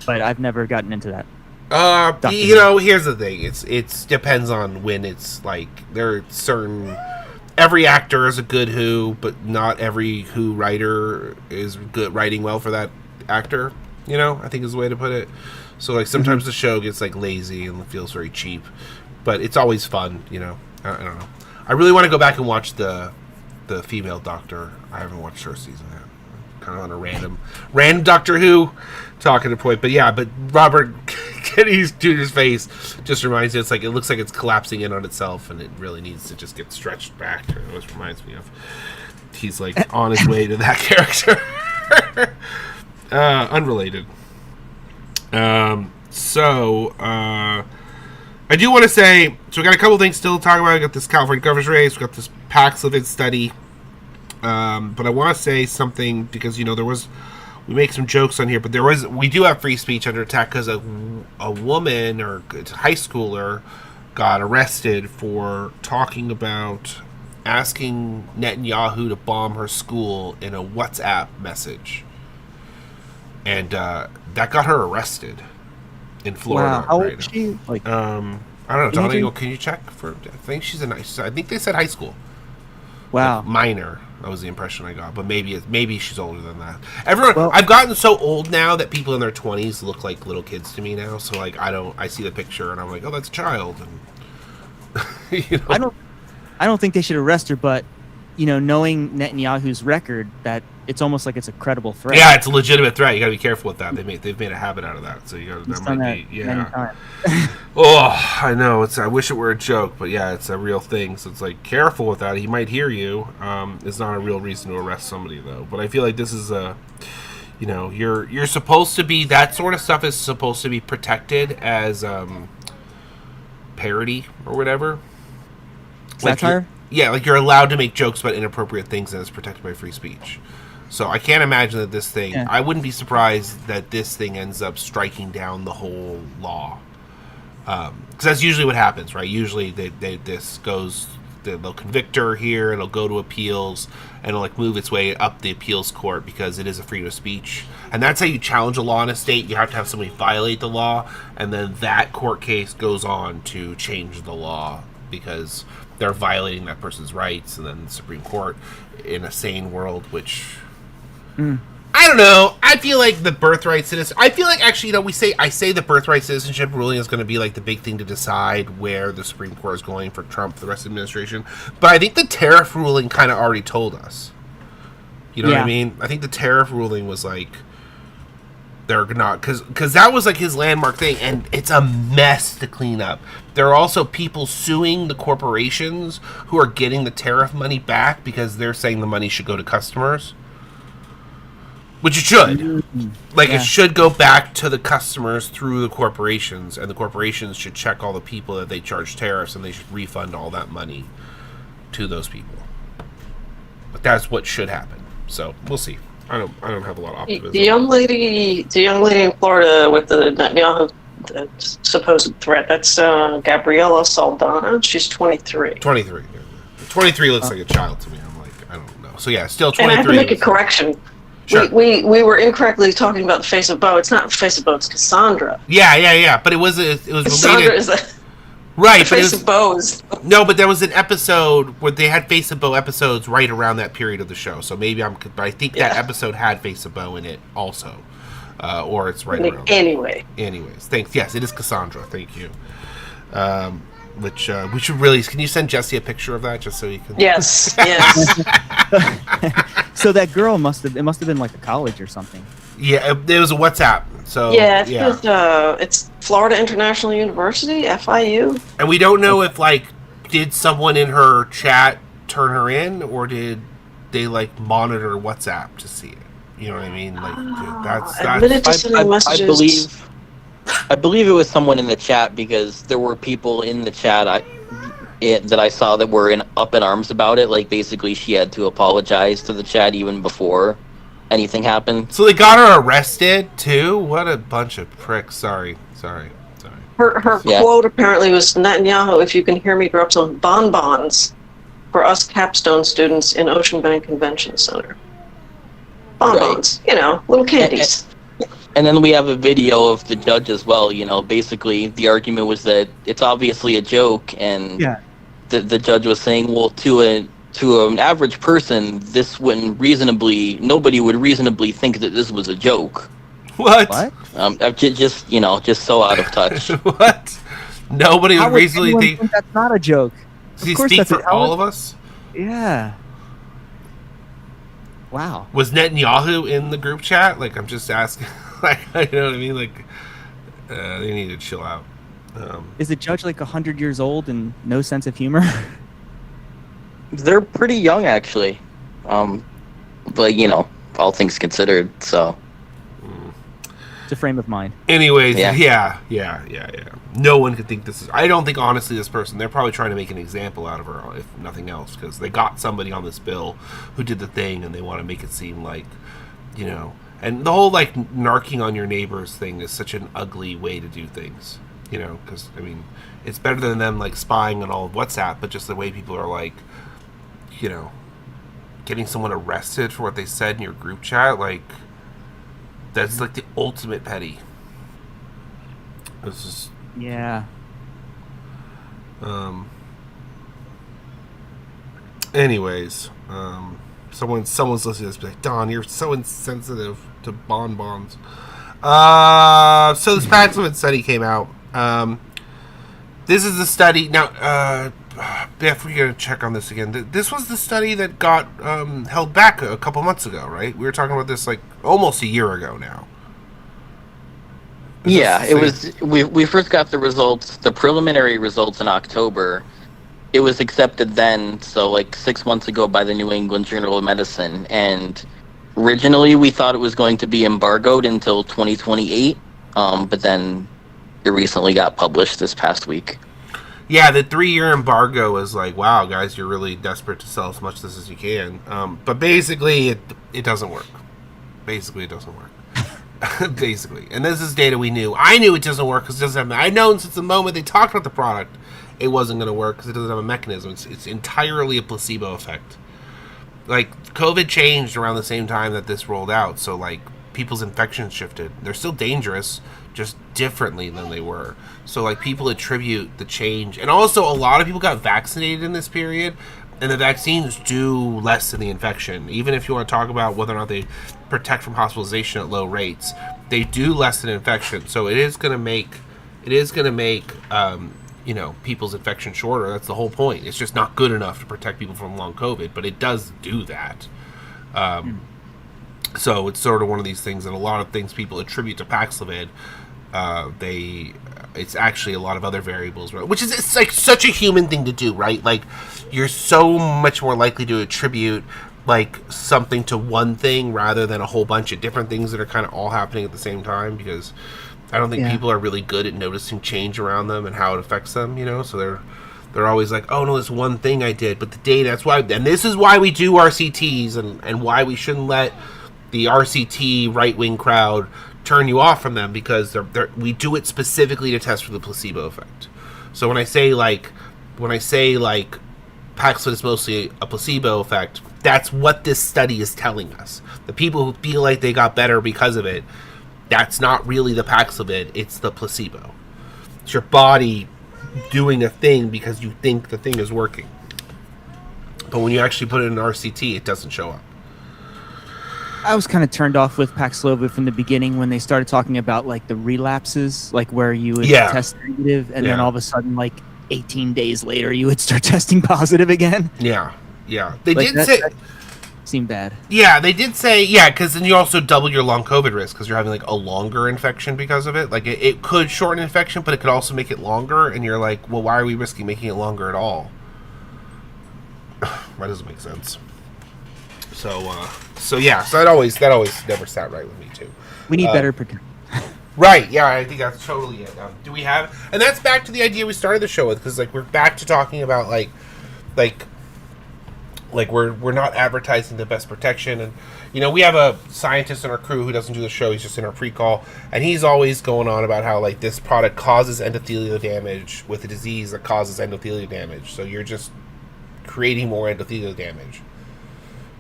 but I've never gotten into that. Doctor You Who. know, here's the thing. It's depends on when it's like there are certain. Every actor is a good Who, but not every Who writer is good writing well for that actor. You know, I think is the way to put it. So like sometimes the show gets like lazy and feels very cheap, but it's always fun. You know, I don't know. I really want to go back and watch the female Doctor. I haven't watched her season yet. Kind of on a random Doctor Who talking to point, but yeah, but Robert Kennedy's Jr.'s face just reminds me. It's like it looks like it's collapsing in on itself, and it really needs to just get stretched back. It always reminds me of he's like on his way to that character. Unrelated. I do want to say, so we got a couple things still to talk about. We got this California governor's race. We got this Paxlovid study. But I want to say something because, you know, we make some jokes on here, but we do have free speech under attack because a woman or a high schooler got arrested for talking about asking Netanyahu to bomb her school in a WhatsApp message. And that got her arrested in Florida. Wow, how old right is she? Like, I don't know, Teenager? Donna, can you check for? I think she's I think they said high school. wow. Like minor. That was the impression I got, but maybe she's older than that. Everyone, Well- I've gotten so old now that people in their 20s look like little kids to me now. So like, I see the picture and I'm like, oh, that's a child. And you know, I don't think they should arrest her, but you know, knowing Netanyahu's record, that it's almost like it's a credible threat. yeah, it's a legitimate threat. You got to be careful with that. They've made a habit out of that. So you got He's that done might that be many yeah. times. Oh, I know. I wish it were a joke, but yeah, it's a real thing. So it's like careful with that. He might hear you. It's not a real reason to arrest somebody though. But I feel like this is a, you know, you're supposed to be, that sort of stuff is supposed to be protected as parody or whatever. Like Satire? Yeah, like you're allowed to make jokes about inappropriate things and it's protected by free speech. So I can't imagine that this thing. Yeah. I wouldn't be surprised that this thing ends up striking down the whole law. Because that's usually what happens, right? Usually this goes. They'll convict her here. It'll go to appeals, and it'll like move its way up the appeals court because it is a freedom of speech, and that's how you challenge a law in a state. You have to have somebody violate the law, and then that court case goes on to change the law because they're violating that person's rights, and then the Supreme Court, in a sane world, which I don't know. I feel like the birthright citizen. I feel like actually, I say the birthright citizenship ruling is going to be like the big thing to decide where the Supreme Court is going for Trump for the rest of the administration. But I think the tariff ruling kind of already told us. You know what I mean? I think the tariff ruling was like they're not because that was like his landmark thing, and it's a mess to clean up. There are also people suing the corporations who are getting the tariff money back because they're saying the money should go to customers. Which it should. Like, it should go back to the customers through the corporations, and the corporations should check all the people that they charge tariffs, and they should refund all that money to those people. But that's what should happen. So, we'll see. I don't have a lot of optimism. The young lady in Florida with the Netanyahu supposed threat, that's Gabriela Saldana. She's 23. 23. 23 looks like a child to me. I'm like, I don't know. So, yeah, still 23. And I have to make a correction. Sure. We were incorrectly talking about the face of Bo. It's not the face of Bo. It's Cassandra. Yeah. But it was Cassandra related. is the Right, face of Bo. No, but there was an episode where they had Face of Bo episodes right around that period of the show. So maybe but I think that episode had Face of Bo in it also, or it's right around. Anyway. Anyways, thanks. Yes, it is Cassandra. Thank you. Which we should really. Can you send Jesse a picture of that just so he can? Yes. So that girl must have been like a college or something. Yeah, it was a WhatsApp. So it's Florida International University, FIU. And we don't know if did someone in her chat turn her in, or did they monitor WhatsApp to see it? You know what I mean? That's I believe it was someone in the chat, because there were people in the chat that I saw that were up in arms about it. Like, basically, she had to apologize to the chat even before anything happened. So they got her arrested too? What a bunch of pricks. Sorry. Her quote apparently was, Netanyahu, if you can hear me, drop some bonbons for us capstone students in Ocean Bank Convention Center. Bonbons, little candies. And then we have a video of the judge as well. Basically the argument was that it's obviously a joke, and the judge was saying, well, to an average person, nobody would reasonably think that this was a joke. What? Just so out of touch. What? Nobody would reasonably think that's not a joke. Does he speak for all of us? Yeah. Wow. Was Netanyahu in the group chat? I'm just asking. You know what I mean? They need to chill out. Is the judge 100 years old and no sense of humor? They're pretty young, actually. But all things considered, so. It's a frame of mind. Anyways, yeah. No one could think this is. I don't think, honestly, this person, they're probably trying to make an example out of her, if nothing else, because they got somebody on this bill who did the thing, and they want to make it seem like, and the whole narking on your neighbors thing is such an ugly way to do things, because it's better than them spying on all of WhatsApp, but just the way people are getting someone arrested for what they said in your group chat, that's the ultimate petty. It's just anyways, someone's listening to this, like, Don, you're so insensitive to bonbons. So this Paxman study came out. This is the study now. Beth, we're gonna check on this again. This was the study that got held back a couple months ago, right? We were talking about this almost a year ago now. It was. We first got the results, the preliminary results, in October. It was accepted then, so 6 months ago, by the New England Journal of Medicine. And originally we thought it was going to be embargoed until 2028, but then it recently got published this past week. Yeah, the 3-year embargo is like, wow, guys, you're really desperate to sell as much of this as you can. But basically, it doesn't work. Basically, it doesn't work. Basically. And this is data we knew. I knew it doesn't work because it doesn't have... I'd known since the moment they talked about the product, it wasn't going to work because it doesn't have a mechanism. It's entirely a placebo effect. Like, COVID changed around the same time that this rolled out. So, like, people's infections shifted. They're still dangerous, just differently than they were. So, like, people attribute the change. And also, a lot of people got vaccinated in this period, and the vaccines do lessen the infection. Even if you want to talk about whether or not they protect from hospitalization at low rates, they do lessen infection. So it is going to make, you know, people's infection shorter. That's the whole point. It's just not good enough to protect people from long COVID, but it does do that. So it's sort of one of these things that a lot of things people attribute to Paxlovid, it's actually a lot of other variables, right? Which is, it's like such a human thing to do, right? Like, you're so much more likely to attribute like something to one thing rather than a whole bunch of different things that are kind of all happening at the same time, because I don't think people are really good at noticing change around them and how it affects them, you know? So they're always like, oh no, this one thing I did, but the data, that's why, and this is why we do RCTs and why we shouldn't let the RCT right-wing crowd turn you off from them, because we do it specifically to test for the placebo effect. So when I say Paxlovid is mostly a placebo effect, that's what this study is telling us. The people who feel like they got better because of it, that's not really the Paxlovid, it's the placebo. It's your body doing a thing because you think the thing is working. But when you actually put it in an RCT, it doesn't show up. I was kind of turned off with Paxlovid from the beginning when they started talking about like the relapses, like where you would test negative and then all of a sudden, like 18 days later, you would start testing positive again. Yeah. They like did say... That seemed bad. Yeah, they did say, because then you also double your long COVID risk because you're having like a longer infection because of it. Like it could shorten infection, but it could also make it longer. And you're like, well, why are we risking making it longer at all? That doesn't make sense. So that always never sat right with me too. We need better protection. Right, yeah, I think that's totally it. Do we have, and that's back to the idea we started the show with, because like we're back to talking about like we're not advertising the best protection. And you know, we have a scientist in our crew who doesn't do the show, he's just in our pre-call, and he's always going on about how like this product causes endothelial damage with a disease that causes endothelial damage, so you're just creating more endothelial damage.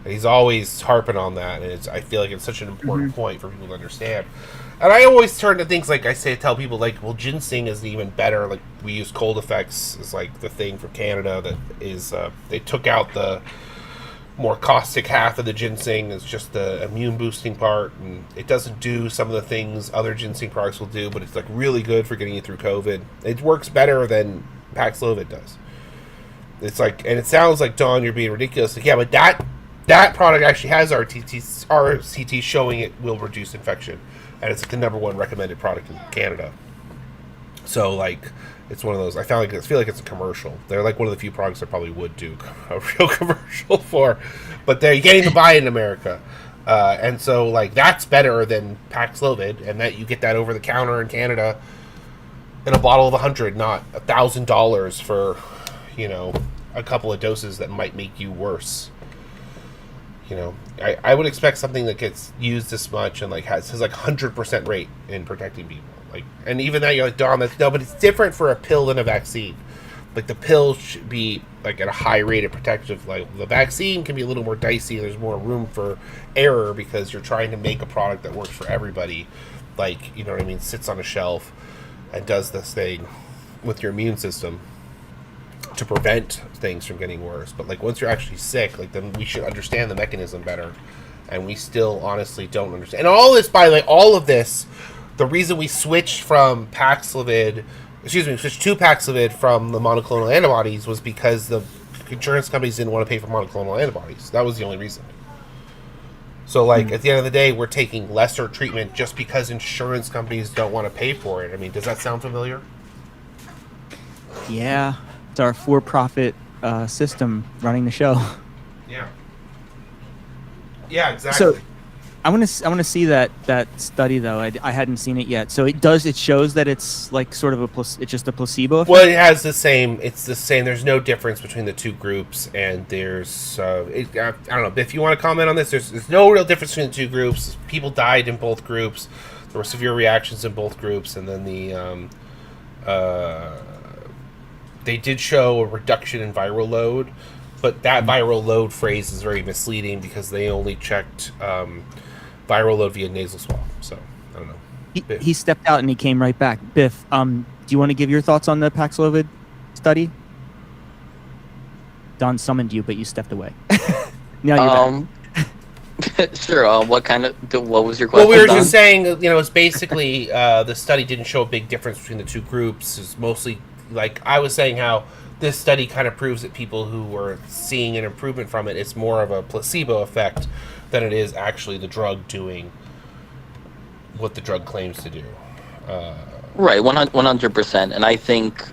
And he's always harping on that, and I feel like it's such an important point for people to understand. And I always turn to things like tell people like, well, ginseng is even better. Like we use Cold Effects as like the thing for Canada that is they took out the more caustic half of the ginseng. It's just the immune boosting part, and it doesn't do some of the things other ginseng products will do, but it's like really good for getting you through COVID. It works better than Paxlovid does. It's like, and it sounds like, Dawn, you're being ridiculous. Like, yeah, but that product actually has RCT showing it will reduce infection, and it's like the #1 recommended product in Canada. So like, it's one of those. I feel like it's a commercial. They're like one of the few products I probably would do a real commercial for, but they're getting to buy it in America, and so like that's better than Paxlovid, and that you get that over the counter in Canada in a bottle of 100, not $1,000 for, you know, a couple of doses that might make you worse. You know, I would expect something that gets used this much and like has like 100% rate in protecting people. Like, and even that, you're like, Dom, but it's different for a pill than a vaccine. Like the pill should be like at a high rate of protective. Like the vaccine can be a little more dicey. There's more room for error because you're trying to make a product that works for everybody. Like, you know what I mean? Sits on a shelf and does this thing with your immune system to prevent things from getting worse. But like once you're actually sick, like then we should understand the mechanism better, and we still honestly don't understand. And all this, by the way, all of this, the reason we switched to Paxlovid from the monoclonal antibodies was because the insurance companies didn't want to pay for monoclonal antibodies. That was the only reason. So like at the end of the day, we're taking lesser treatment just because insurance companies don't want to pay for it. I mean, does that sound familiar? Yeah. It's our for-profit system running the show. Yeah, exactly. I want to see that study though. I hadn't seen it yet. So it shows that it's like sort of it's just a placebo effect? Well, it has the same. It's the same. There's no difference between the two groups, and there's I don't know if you want to comment on this. There's no real difference between the two groups. People died in both groups. There were severe reactions in both groups, and then they did show a reduction in viral load, but that viral load phrase is very misleading because they only checked viral load via nasal swab. So I don't know. He stepped out and he came right back. Biff, do you want to give your thoughts on the Paxlovid study? Don summoned you, but you stepped away. Now you're back. Sure. What was your question? Well, we were Don? just saying, it's basically the study didn't show a big difference between the two groups. It's mostly like I was saying how this study kind of proves that people who were seeing an improvement from it, it's more of a placebo effect than it is actually the drug doing what the drug claims to do. Right, 100%. And I think,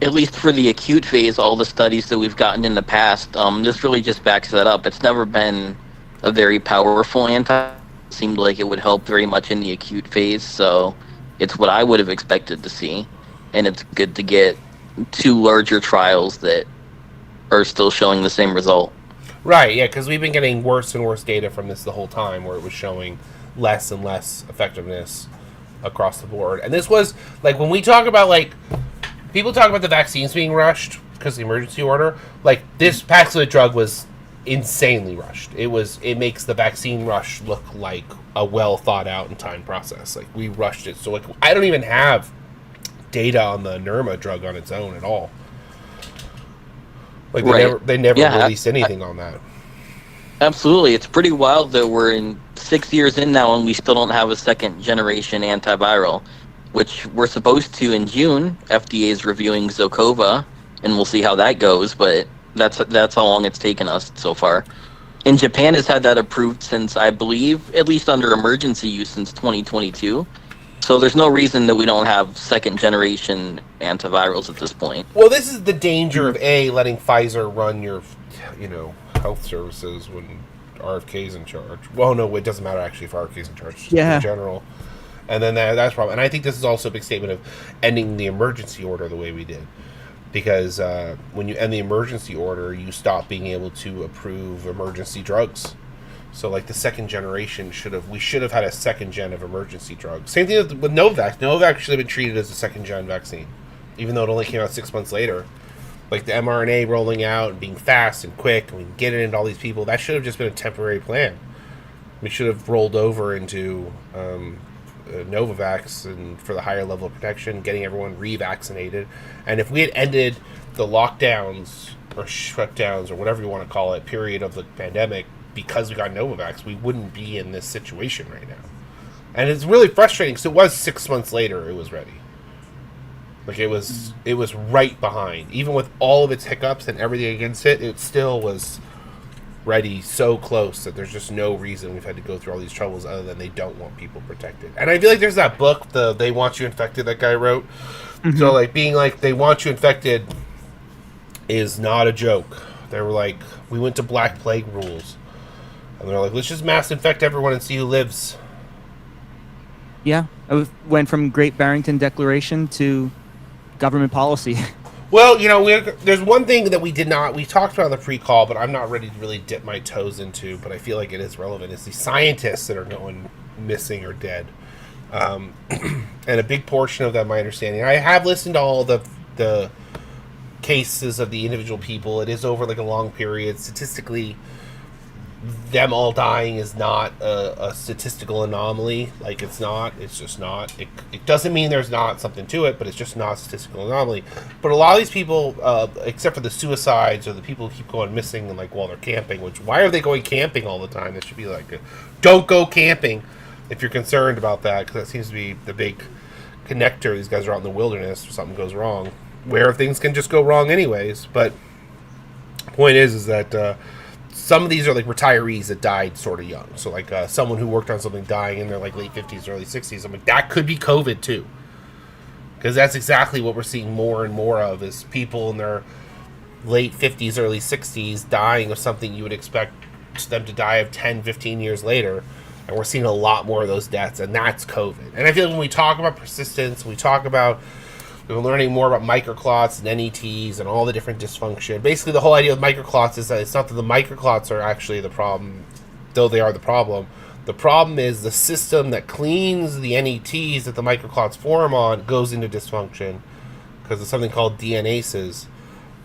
at least for the acute phase, all the studies that we've gotten in the past, this really just backs that up. It's never been a very powerful anti. It seemed like it would help very much in the acute phase, so it's what I would have expected to see. And it's good to get 2 larger trials that are still showing the same result. Right, yeah, because we've been getting worse and worse data from this the whole time, where it was showing less and less effectiveness across the board. And this was, like, when we talk about, like, people talk about the vaccines being rushed because of the emergency order, like, this Paxlovid drug was insanely rushed. It makes the vaccine rush look like a well thought out and timed process. Like, we rushed it. So, like, I don't even have data on the Nirma drug on its own at all. Like, they never released anything on that. Absolutely. It's pretty wild that we're in 6 years in now and we still don't have a second generation antiviral, which we're supposed to in June. FDA is reviewing Zocova, and we'll see how that goes, but that's how long it's taken us so far. And Japan has had that approved since, I believe, at least under emergency use, since 2022. So there's no reason that we don't have second generation antivirals at this point. Well, this is the danger of letting Pfizer run your, health services when RFK's in charge. Well, no, it doesn't matter actually if RFK's in charge, just in general. And then that's a problem. And I think this is also a big statement of ending the emergency order the way we did. Because when you end the emergency order, you stop being able to approve emergency drugs. So, like, the second generation we should have had a second gen of emergency drugs. Same thing with Novavax. Novavax should have been treated as a second gen vaccine, even though it only came out 6 months later. Like, the mRNA rolling out and being fast and quick, and we can get it into all these people. That should have just been a temporary plan. We should have rolled over into Novavax and for the higher level of protection, getting everyone revaccinated. And if we had ended the lockdowns or shutdowns or whatever you want to call it, period of the pandemic, because we got Novavax, we wouldn't be in this situation right now. And it's really frustrating because it was 6 months later it was ready. Like, it was right behind. Even with all of its hiccups and everything against it, it still was ready so close that there's just no reason we've had to go through all these troubles other than they don't want people protected. And I feel like there's that book, the They Want You Infected, that guy wrote. Mm-hmm. So, like, being like, they want you infected is not a joke. They were like, we went to Black Plague rules. And they're like, let's just mass infect everyone and see who lives. Yeah, it went from Great Barrington Declaration to government policy. Well, there's one thing that we talked about on the pre-call, but I'm not ready to really dip my toes into, but I feel like it is relevant. It's the scientists that are going missing or dead. And a big portion of that, my understanding, I have listened to all the cases of the individual people. It is over like a long period. Statistically, them all dying is not a statistical anomaly. Like, it's just not. It doesn't mean there's not something to it, but it's just not a statistical anomaly. But a lot of these people, except for the suicides or the people who keep going missing and, like, while they're camping, which, why are they going camping all the time? That should be like, don't go camping if you're concerned about that, because that seems to be the big connector. These guys are out in the wilderness or something goes wrong, where things can just go wrong anyways. But the point is that some of these are like retirees that died sort of young. So, like, someone who worked on something dying in their, like, late 50s, early 60s. I'm like, that could be COVID too. Because that's exactly what we're seeing more and more of, is people in their late 50s, early 60s dying of something you would expect them to die of 10, 15 years later. And we're seeing a lot more of those deaths, and that's COVID. And I feel like when we talk about persistence, we're learning more about microclots and NETs and all the different dysfunction. Basically, the whole idea of microclots is that it's not that the microclots are actually the problem, though they are the problem. The problem is the system that cleans the NETs that the microclots form on goes into dysfunction because of something called DNases.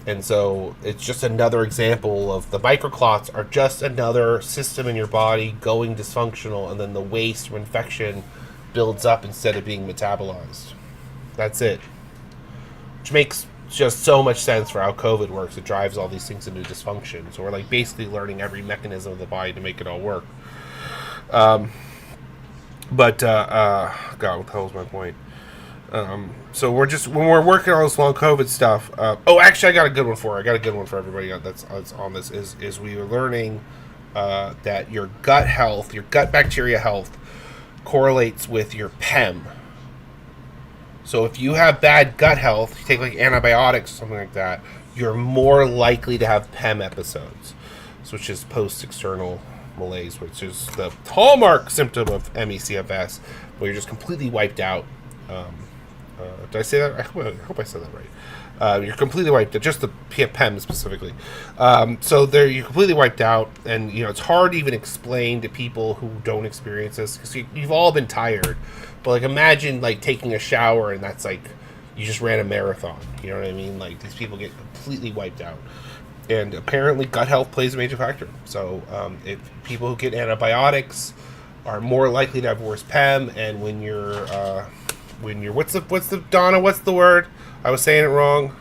And so it's just another example of the microclots are just another system in your body going dysfunctional, and then the waste from infection builds up instead of being metabolized. That's it. Which makes just so much sense for how COVID works. It drives all these things into dysfunction. So we're like basically learning every mechanism of the body to make it all work. God, what the hell was my point? So when we're working on this long COVID stuff. Actually, I got a good one for everybody that's on this. Is we are learning that your gut health, your gut bacteria health, correlates with your PEM. So if you have bad gut health, you take like antibiotics or something like that, you're more likely to have PEM episodes, which is post-external malaise, which is the hallmark symptom of ME/CFS, where you're just completely wiped out. Did I say that? I hope I said that right. You're completely wiped out, just the PEM specifically. So you're completely wiped out, and it's hard to even explain to people who don't experience this, because you've all been tired. But like, imagine like taking a shower, and that's like you just ran a marathon. You know what I mean? Like, these people get completely wiped out. And apparently gut health plays a major factor. So if people who get antibiotics are more likely to have worse PEM, and when you're what's the Donna, what's the word? I was saying it wrong.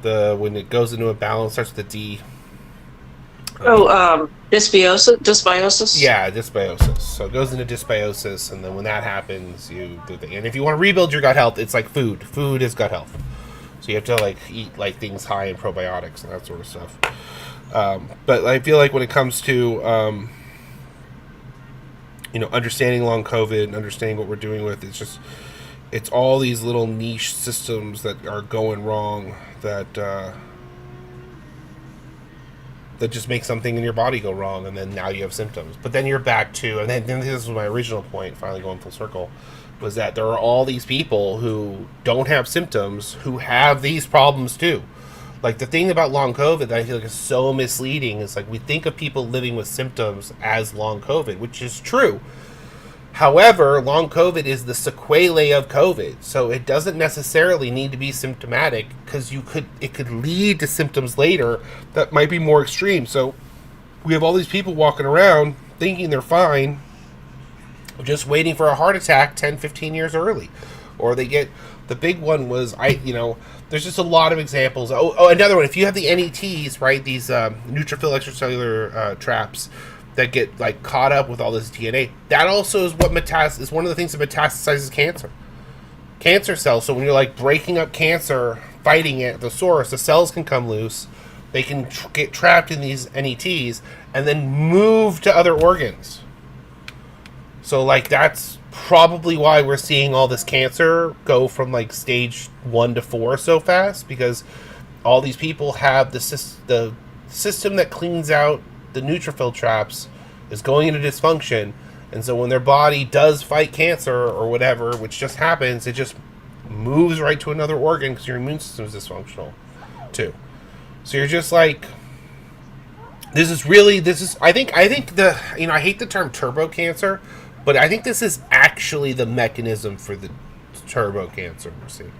When it goes into a balance, starts with a D. Dysbiosis? Yeah, dysbiosis. So it goes into dysbiosis, and then when that happens, and if you want to rebuild your gut health, it's like food. Food is gut health. So you have to like eat like things high in probiotics and that sort of stuff. But I feel like when it comes to understanding long COVID and understanding what we're doing with, it's all these little niche systems that are going wrong that just make something in your body go wrong, and then now you have symptoms. But then you're back to, and then this was my original point, finally going full circle, was that there are all these people who don't have symptoms who have these problems too. Like, the thing about long COVID that I feel like is so misleading is like we think of people living with symptoms as long COVID, which is true. However, long COVID is the sequelae of COVID, so it doesn't necessarily need to be symptomatic, because it could lead to symptoms later that might be more extreme. So we have all these people walking around thinking they're fine, just waiting for a heart attack 10, 15 years early. Or they get, the big one was, there's just a lot of examples. Another one, if you have the NETs, right, these neutrophil extracellular traps that get like caught up with all this DNA, that also is what is one of the things that metastasizes cancer cells. So when you're like breaking up cancer, fighting it at the source, the cells can come loose, they can get trapped in these NETs and then move to other organs. So like, that's probably why we're seeing all this cancer go from like stage 1 to 4 so fast, because all these people have the system that cleans out the neutrophil traps is going into dysfunction, and so when their body does fight cancer or whatever, which just happens, it just moves right to another organ because your immune system is dysfunctional too. So you're just like, I think I hate the term turbo cancer, but I think this is actually the mechanism for the turbo cancer we're seeing.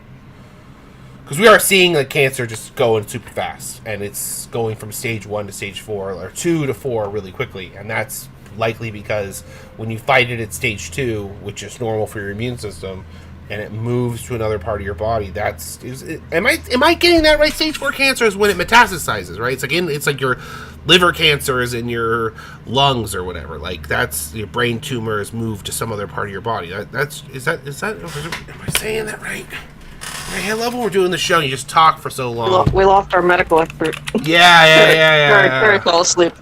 Because we are seeing like cancer just going super fast, and it's going from stage 1 to stage 4, or 2 to 4 really quickly, and that's likely because when you fight it at stage 2, which is normal for your immune system, and it moves to another part of your body, am I getting that right? Stage 4 cancer is when it metastasizes, right? It's like your liver cancer is in your lungs or whatever. Like, that's your brain tumor has moved to some other part of your body. Am I saying that right? I love when we're doing the show and you just talk for so long. We lost our medical expert. Yeah. Very fall asleep.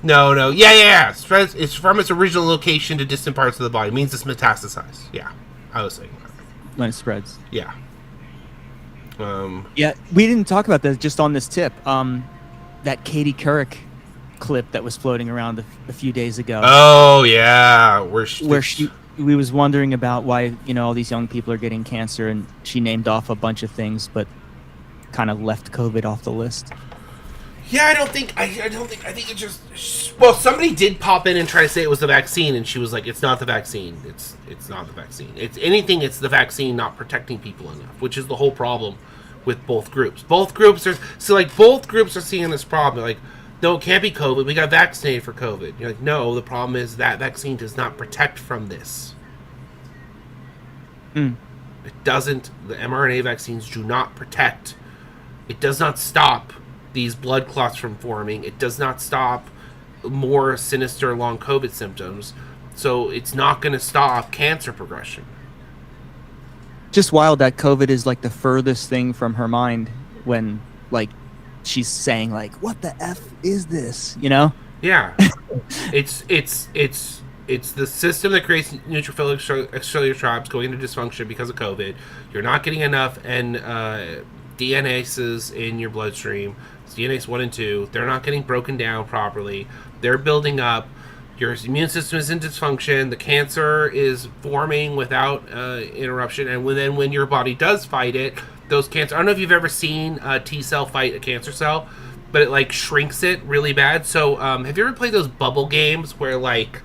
No. Yeah. It's from its original location to distant parts of the body. It means it's metastasized. Yeah, I was saying that. When it spreads. Yeah. Yeah, we didn't talk about that just on this tip. That Katie Couric clip that was floating around a few days ago. Oh yeah, where we was wondering about why all these young people are getting cancer, and she named off a bunch of things, but kind of left COVID off the list. Yeah, I think it just. Well, somebody did pop in and try to say it was the vaccine, and she was like, "It's not the vaccine. It's not the vaccine. It's anything. It's the vaccine not protecting people enough," which is the whole problem with both groups. Both groups are seeing this problem. Like, no, it can't be COVID. We got vaccinated for COVID. You're like, no, the problem is that vaccine does not protect from this. It doesn't. The mRNA vaccines do not protect. It does not stop these blood clots from forming. It does not stop more sinister long COVID symptoms. So it's not going to stop cancer progression. Just wild that COVID is like the furthest thing from her mind when like she's saying like, what the F is this? Yeah. It's the system that creates neutrophilic extracellular traps going into dysfunction because of COVID. You're not getting enough DNases in your bloodstream. It's DNase 1 and 2. They're not getting broken down properly. They're building up. Your immune system is in dysfunction. The cancer is forming without interruption. And when your body does fight it, those cancer. I don't know if you've ever seen a T cell fight a cancer cell, but it like shrinks it really bad. So have you ever played those bubble games where like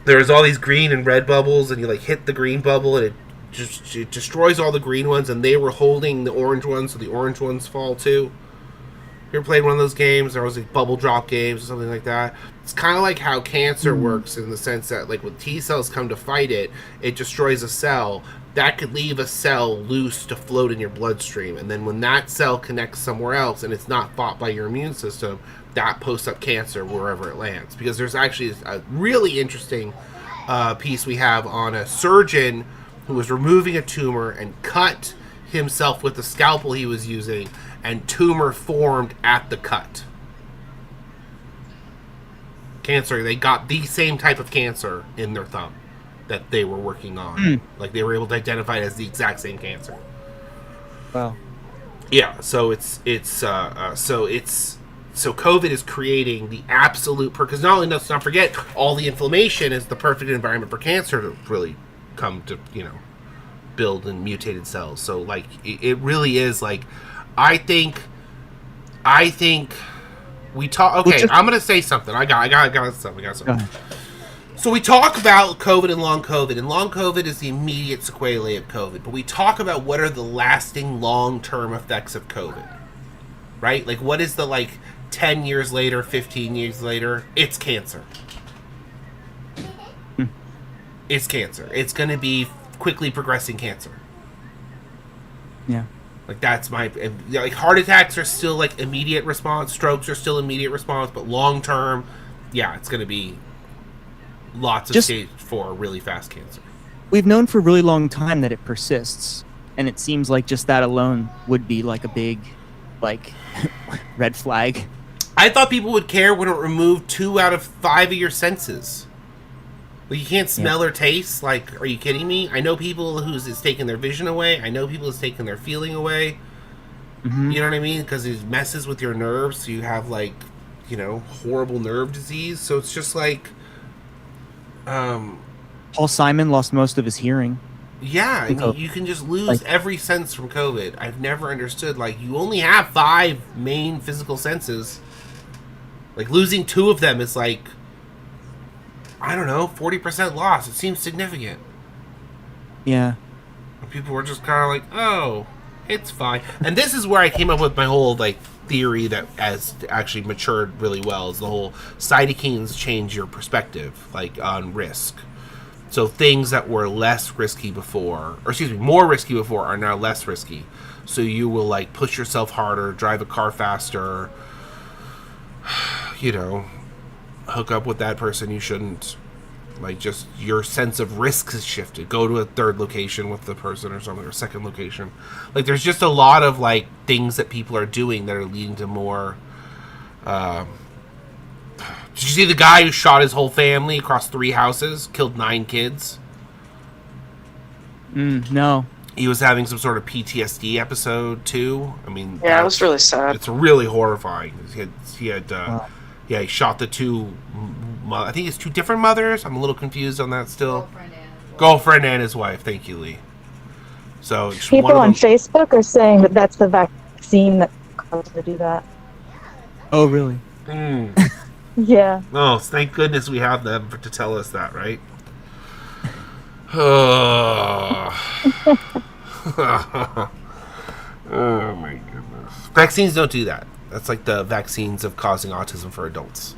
there's all these green and red bubbles, and you like hit the green bubble and it destroys all the green ones, and they were holding the orange ones, so the orange ones fall too? You ever played one of those games? There was like bubble drop games or something like that. It's kind of like how cancer works in the sense that like when T cells come to fight it, it destroys a cell. That could leave a cell loose to float in your bloodstream, and then when that cell connects somewhere else and it's not fought by your immune system, that posts up cancer wherever it lands. Because there's actually a really interesting piece we have on a surgeon who was removing a tumor and cut himself with the scalpel he was using, and tumor formed at the cut. Cancer, they got the same type of cancer in their thumb that they were working on. Like they were able to identify it as the exact same cancer. Wow. Yeah, so so COVID is creating the absolute because let's not forget, all the inflammation is the perfect environment for cancer to really come to build in mutated cells. So like it really is like I think we talk. Okay, I'm gonna say something. I got something. So we talk about COVID and long COVID, and long COVID is the immediate sequelae of COVID. But we talk about what are the lasting long-term effects of COVID, right? Like what is the 10 years later, 15 years later? It's cancer. It's cancer. It's going to be quickly progressing cancer. Yeah. Like that's heart attacks are still immediate response, strokes are still immediate response, but long term, yeah, it's going to be lots of stage 4 really fast cancer. We've known for a really long time that it persists, and it seems like just that alone would be like a big red flag. I thought people would care when it removed 2 out of 5 of your senses. Like you can't smell or taste. Like, are you kidding me? I know people who's it's taking their vision away. I know people who's taking their feeling away. Mm-hmm. You know what I mean? Because it messes with your nerves. So you have horrible nerve disease. So it's just Paul Simon lost most of his hearing. Yeah, you can just lose every sense from COVID. I've never understood. You only have 5 main physical senses. Losing 2 of them is I don't know, 40% loss. It seems significant. Yeah. People were just kind of oh, it's fine. And this is where I came up with my whole theory that has actually matured really well, is the whole cytokines change your perspective on risk. So things that were less risky before, more risky before, are now less risky. So you will push yourself harder, drive a car faster, hook up with that person you shouldn't. Just your sense of risk has shifted. Go to a third location with the person or something, or second location. There's just a lot of things that people are doing that are leading to more. Did you see the guy who shot his whole family across 3 houses, killed 9 kids? No. He was having some sort of PTSD episode too. I mean, yeah, it was really sad. It's really horrifying. He had Yeah, he shot the two. I think it's two different mothers. I'm a little confused on that still. Girlfriend and his wife. Thank you, Lee. So it's People one of on them- Facebook are saying that that's the vaccine that caused her to do that. Oh, really? Yeah. Oh, thank goodness we have them to tell us that, right? Oh, oh my goodness. Vaccines don't do that. That's like the vaccines of causing autism for adults.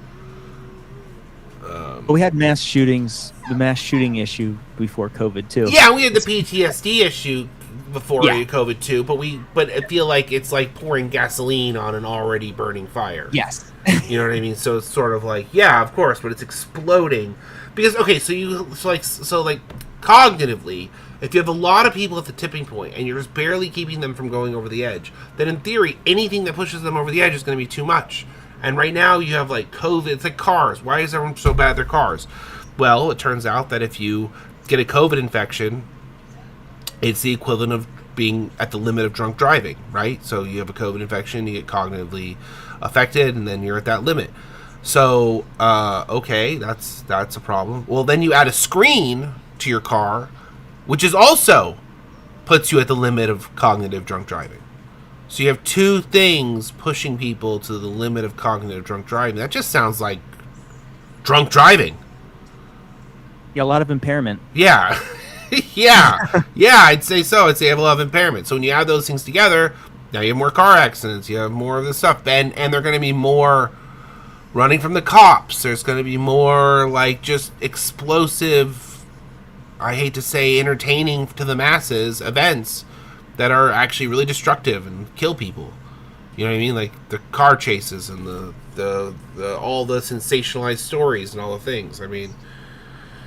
But we had mass shootings, the mass shooting issue before COVID too. Yeah, we had the PTSD issue before Yeah. COVID too, but I feel like it's like pouring gasoline on an already burning fire. Yes. You know what I mean? So it's sort of like, yeah, of course, but it's exploding because okay, so cognitively, if you have a lot of people at the tipping point and you're just barely keeping them from going over the edge, then in theory, anything that pushes them over the edge is going to be too much. And right now you have like COVID. It's like cars. Why is everyone so bad at their cars? Well, it turns out that if you get a COVID infection, it's the equivalent of being at the limit of drunk driving, right? So you have a COVID infection, you get cognitively affected, and then you're at that limit. So, okay, that's a problem. Well, then you add a screen to your car, which is also puts you at the limit of cognitive drunk driving. So you have two things pushing people to the limit of cognitive drunk driving. That just sounds like drunk driving. Yeah, a lot of impairment. Yeah. yeah, I'd say so. I'd say you have a lot of impairment. So when you add those things together, now you have more car accidents. You have more of this stuff, and they're going to be more running from the cops. There's going to be more like just explosive. I hate to say, entertaining to the masses events that are actually really destructive and kill people. You know what I mean? Like the car chases and the all the sensationalized stories and all the things. I mean,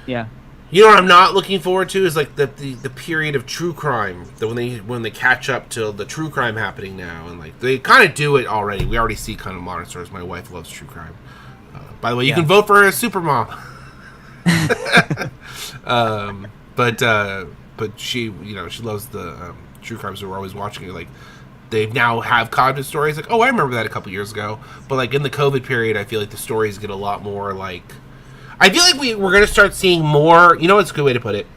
Yeah. you know what I'm not looking forward to is like the period of true crime. When they catch up to the true crime happening now, and like they kind of do it already. We already see kind of modern stories. My wife loves true crime. By the way, you can vote for her as Supermom. But she loves the true crimes. We're always watching it. Like they now have cognitive stories. Like, oh, I remember that a couple years ago. But like in the COVID period, I feel like the stories get a lot more like. I feel like we're going to start seeing more. You know what's a good way to put it?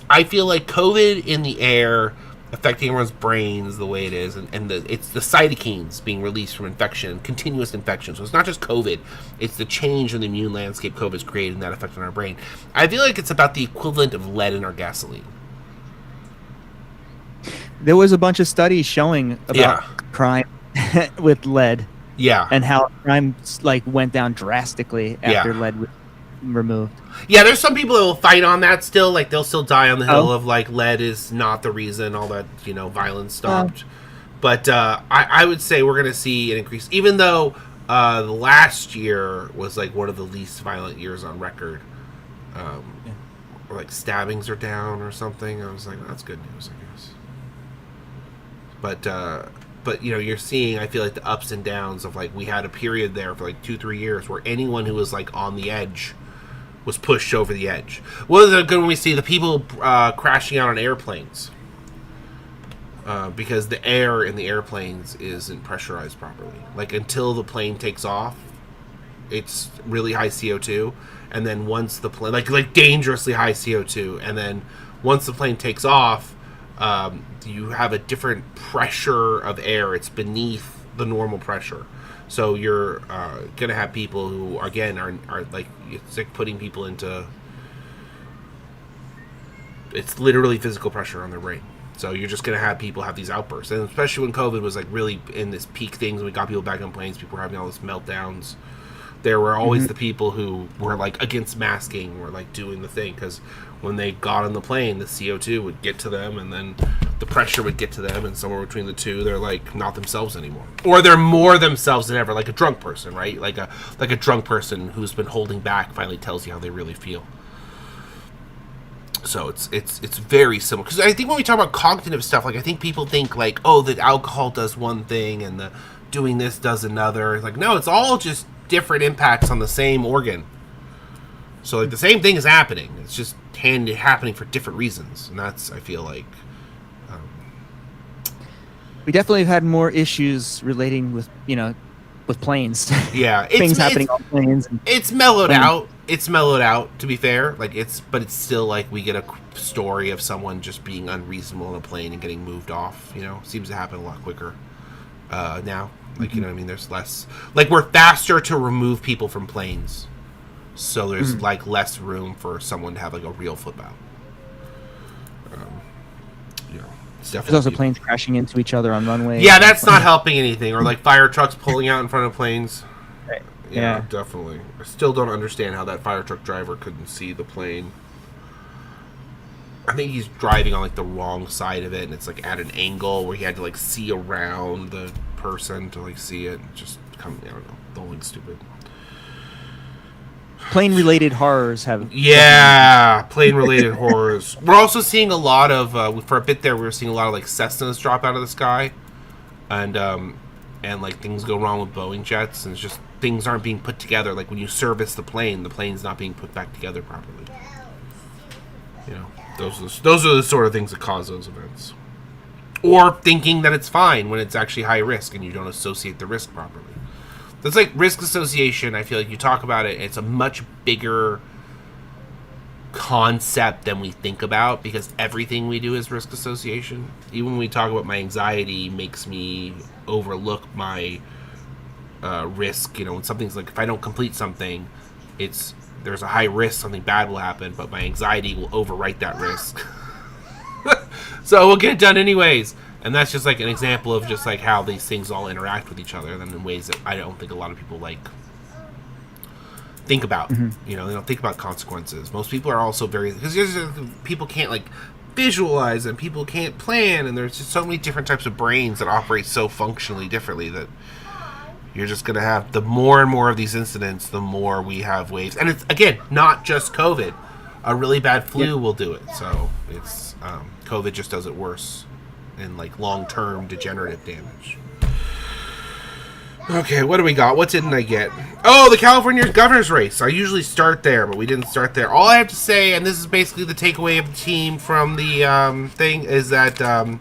I feel like COVID in the air affecting everyone's brains the way it is, and it's the cytokines being released from infection, continuous infection. So it's not just COVID, it's the change in the immune landscape COVID's created and that effect on our brain. I feel like it's about the equivalent of lead in our gasoline. There was a bunch of studies showing about crime with lead. Yeah. And how crime like went down drastically after lead was removed. Yeah, there's some people that will fight on that still. Like they'll still die on the hill of like lead is not the reason all that violence stopped. But I would say we're gonna see an increase, even though the last year was like one of the least violent years on record. Or like stabbings are down or something. I was like, well, that's good news, I guess. But you're seeing, I feel like the ups and downs of like we had a period there for like 2-3 years where anyone who was like on the edge was pushed over the edge. What is it good when we see the people crashing out on airplanes? Because the air in the airplanes isn't pressurized properly. Like until the plane takes off, it's really high CO2, and then once the plane like dangerously high CO2, and then once the plane takes off, you have a different pressure of air. It's beneath the normal pressure. So you're gonna have people who again are like, it's like putting people into, it's literally physical pressure on their brain. So you're just gonna have people have these outbursts, and especially when COVID was like really in this peak things, and we got people back on planes, people were having all these meltdowns. There were always the people who were like against masking, were like doing the thing, because when they got on the plane, the CO2 would get to them, and then the pressure would get to them, and somewhere between the two, they're like not themselves anymore, or they're more themselves than ever, like a drunk person, right? Like a drunk person who's been holding back finally tells you how they really feel. So it's very similar, because I think when we talk about cognitive stuff, like I think people think like, oh, that alcohol does one thing and the doing this does another. Like no, it's all just different impacts on the same organ. So like the same thing is happening. It's just happening for different reasons, and that's, I feel like. We definitely have had more issues relating with with planes. Yeah, Things happening on planes. And it's mellowed out. It's mellowed out, to be fair. Like but it's still like we get a story of someone just being unreasonable on a plane and getting moved off. You know, seems to happen a lot quicker now. Like, you know what I mean? There's less, like, we're faster to remove people from planes, so there's like less room for someone to have like a real flip out. You know, it's definitely there's also planes crashing into each other on runways. Yeah, that's not helping anything. Or like fire trucks pulling out in front of planes. Right. Yeah, definitely. I still don't understand how that fire truck driver couldn't see the plane. I think he's driving on like the wrong side of it, and it's like at an angle where he had to like see around the person to like see it. Just I don't know. The whole thing's stupid. Plane-related horrors have. Yeah, plane-related horrors. We're also seeing a lot of for a bit there. We were seeing a lot of like Cessnas drop out of the sky, and like things go wrong with Boeing jets, and it's just things aren't being put together. Like when you service the plane's not being put back together properly. You know, those are the sort of things that cause those events. Or thinking that it's fine when it's actually high risk and you don't associate the risk properly. That's like risk association. I feel like you talk about it, it's a much bigger concept than we think about, because everything we do is risk association. Even when we talk about my anxiety makes me overlook my risk. You know, when something's like, if I don't complete something, there's a high risk something bad will happen, but my anxiety will overwrite that risk. So we'll get it done anyways. And that's just like an example of just like how these things all interact with each other, and in ways that I don't think a lot of people like think about. You know, they don't think about consequences. Most people are also because people can't like visualize, and people can't plan, and there's just so many different types of brains that operate so functionally differently that you're just going to have, the more and more of these incidents, the more we have waves. And it's, again, not just COVID. A really bad flu will do it. So it's COVID just does it worse in like long-term degenerative damage. Okay, what do we got? What didn't I get? Oh, the California governor's race. I usually start there, but we didn't start there. All I have to say, and this is basically the takeaway of the team from the thing, is that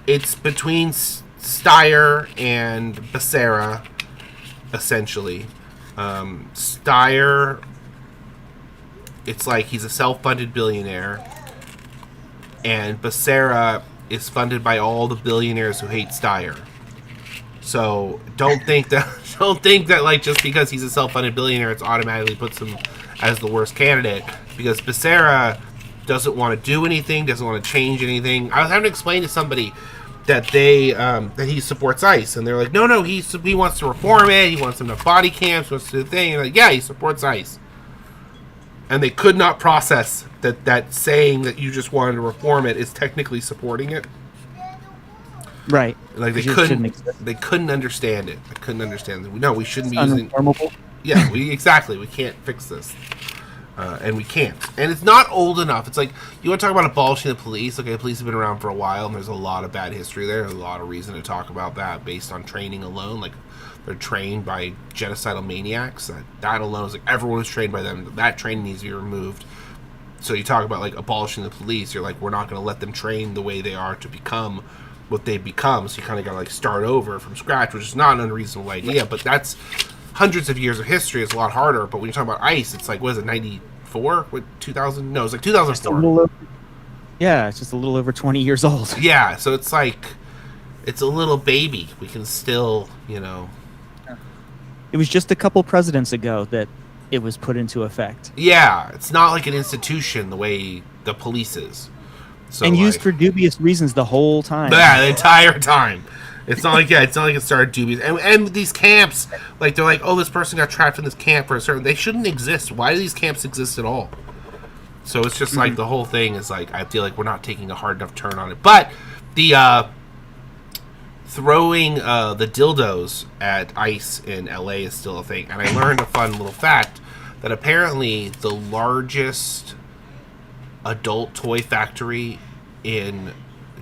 it's between Steyer and Becerra, essentially. Steyer, it's like he's a self-funded billionaire, and Becerra is funded by all the billionaires who hate Steyer. So don't think that like just because he's a self-funded billionaire, it's automatically puts him as the worst candidate, because Becerra doesn't want to do anything, doesn't want to change anything. I was having to explain to somebody that that he supports ICE, and they're like, no, he wants to reform it, he wants them to have body cams, wants to do the thing, and like, yeah, he supports ICE. And they could not process that saying that you just wanted to reform it is technically supporting it. Right. Like they couldn't understand it. They couldn't understand it. No, we shouldn't be using. Yeah, we can't fix this, and we can't. And it's not old enough. It's like, you want to talk about abolishing the police? Okay, the police have been around for a while, and there's a lot of bad history there. There's a lot of reason to talk about that based on training alone. Like, they're trained by genocidal maniacs. That alone is like, everyone was trained by them. That training needs to be removed. So you talk about like abolishing the police. You're like, we're not going to let them train the way they are to become what they've become. So you kind of got to like start over from scratch, which is not an unreasonable idea. But that's hundreds of years of history. It's a lot harder. But when you talk about ICE, it's like, what is it, 94? What, 2000? No, it's like 2004. Yeah, it's just a little over 20 years old. Yeah, so it's like, it's a little baby. We can still, you know. It was just a couple presidents ago that it was put into effect. Yeah, it's not like an institution the way the police is. So and like, used for dubious reasons the whole time. Yeah, the entire time. It's not like it started dubious. And these camps, like, they're like, oh, this person got trapped in this camp for a certain. They shouldn't exist. Why do these camps exist at all? So it's just like the whole thing is like, I feel like we're not taking a hard enough turn on it. But the throwing the dildos at ICE in LA is still a thing. And I learned a fun little fact that apparently the largest adult toy factory in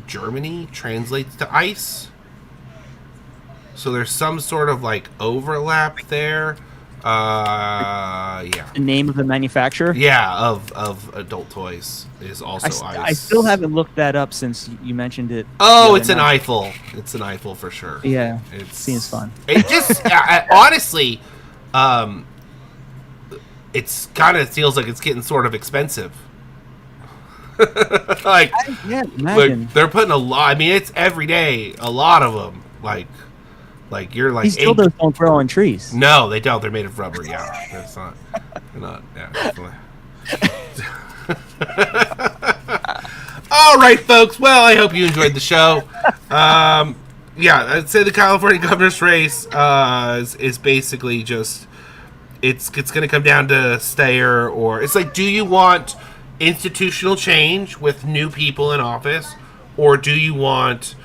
Germany translates to ICE. So there's some sort of like overlap there. Yeah. The name of the manufacturer? Yeah, of adult toys is also Ice. I still haven't looked that up since you mentioned it. Oh, it's an Eiffel. It's an Eiffel for sure. Yeah, it seems fun. It just honestly, it's kind of feels like it's getting sort of expensive. Imagine. They're putting a lot. I mean, it's every day. A lot of them. Like you're like. These dildos don't grow on trees. No, they don't. They're made of rubber. Yeah, it's not. They're not. Yeah. Definitely. All right, folks. Well, I hope you enjoyed the show. Yeah, I'd say the California governor's race is basically just it's going to come down to Steyer, or it's like, do you want institutional change with new people in office, or do you want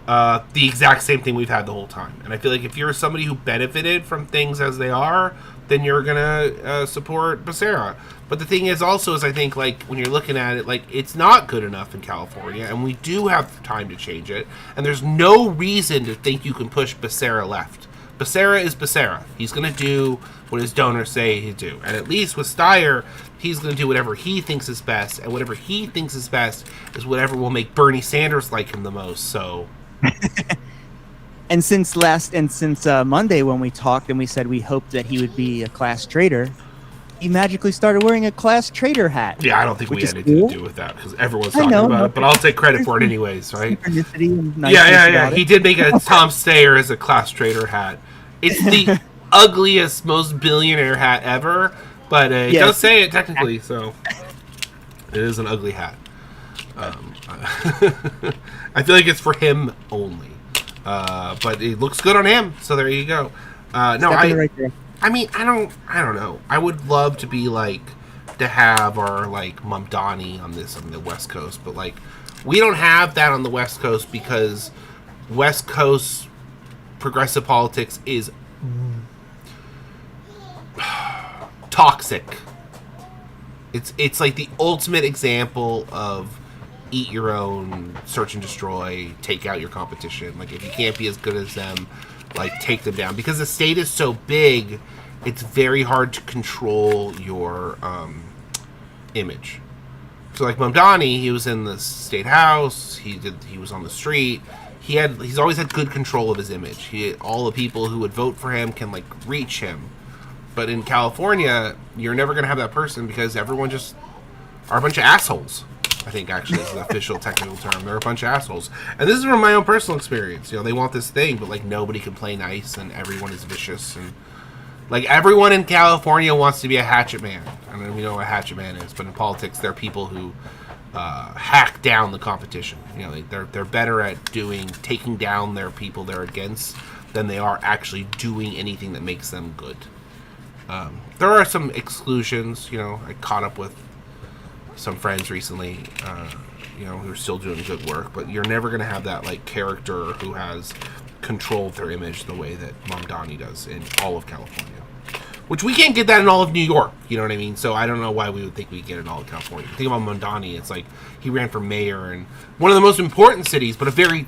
the exact same thing we've had the whole time? And I feel like if you're somebody who benefited from things as they are, then you're gonna support Becerra. But the thing is also I think, like, when you're looking at it, like, it's not good enough in California, and we do have time to change it, and there's no reason to think you can push Becerra left. Becerra is Becerra. He's gonna do what his donors say he'd do. And at least with Steyer, he's gonna do whatever he thinks is best, and whatever he thinks is best is whatever will make Bernie Sanders like him the most, so... And since Monday when we talked and we said we hoped that he would be a class traitor, he magically started wearing a class traitor hat. Yeah, I don't think we had anything to do with that because everyone's talking about it, but I'll take credit for it anyways, right? Yeah. He did make a Tom Steyer as a class traitor hat. It's the ugliest, most billionaire hat ever, but it does say it technically, so it is an ugly hat. I feel like it's for him only. But it looks good on him, so there you go. I mean, I don't know. I would love to be like to have our like Mamdani on the West Coast, but like we don't have that on the West Coast because West Coast progressive politics is toxic. It's like the ultimate example of eat your own, search and destroy, take out your competition. Like, if you can't be as good as them, like, take them down. Because the state is so big, it's very hard to control your image. So, like, Mamdani, he was in the state house, he was on the street, he's always had good control of his image. All the people who would vote for him can, like, reach him. But in California, you're never going to have that person because everyone just are a bunch of assholes. I think actually is the official technical term. They're a bunch of assholes. And this is from my own personal experience. You know, they want this thing, but like nobody can play nice and everyone is vicious. And like everyone in California wants to be a hatchet man. I don't know if you know what a hatchet man is, but in politics, they're people who hack down the competition. You know, they're better at taking down their people they're against than they are actually doing anything that makes them good. There are some exclusions. You know, I caught up with some friends recently, you know, who are still doing good work, but you're never going to have that, like, character who has controlled their image the way that Mamdani does in all of California. Which we can't get that in all of New York, you know what I mean? So I don't know why we would think we get it in all of California. Think about Mamdani, it's like he ran for mayor in one of the most important cities, but a very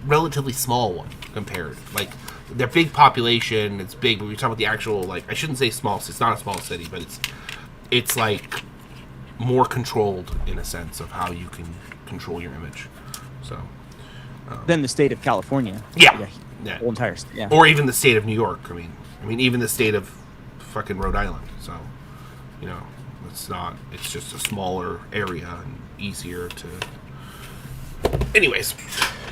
relatively small one compared. Like, their big population, it's big, but we're talking about the actual, like, I shouldn't say small, it's not a small city, but it's like more controlled in a sense of how you can control your image. So than the state of California. Yeah. The whole entire state. Yeah. Or even the state of New York. I mean even the state of fucking Rhode Island. So, you know, it's just a smaller area and easier to. Anyways,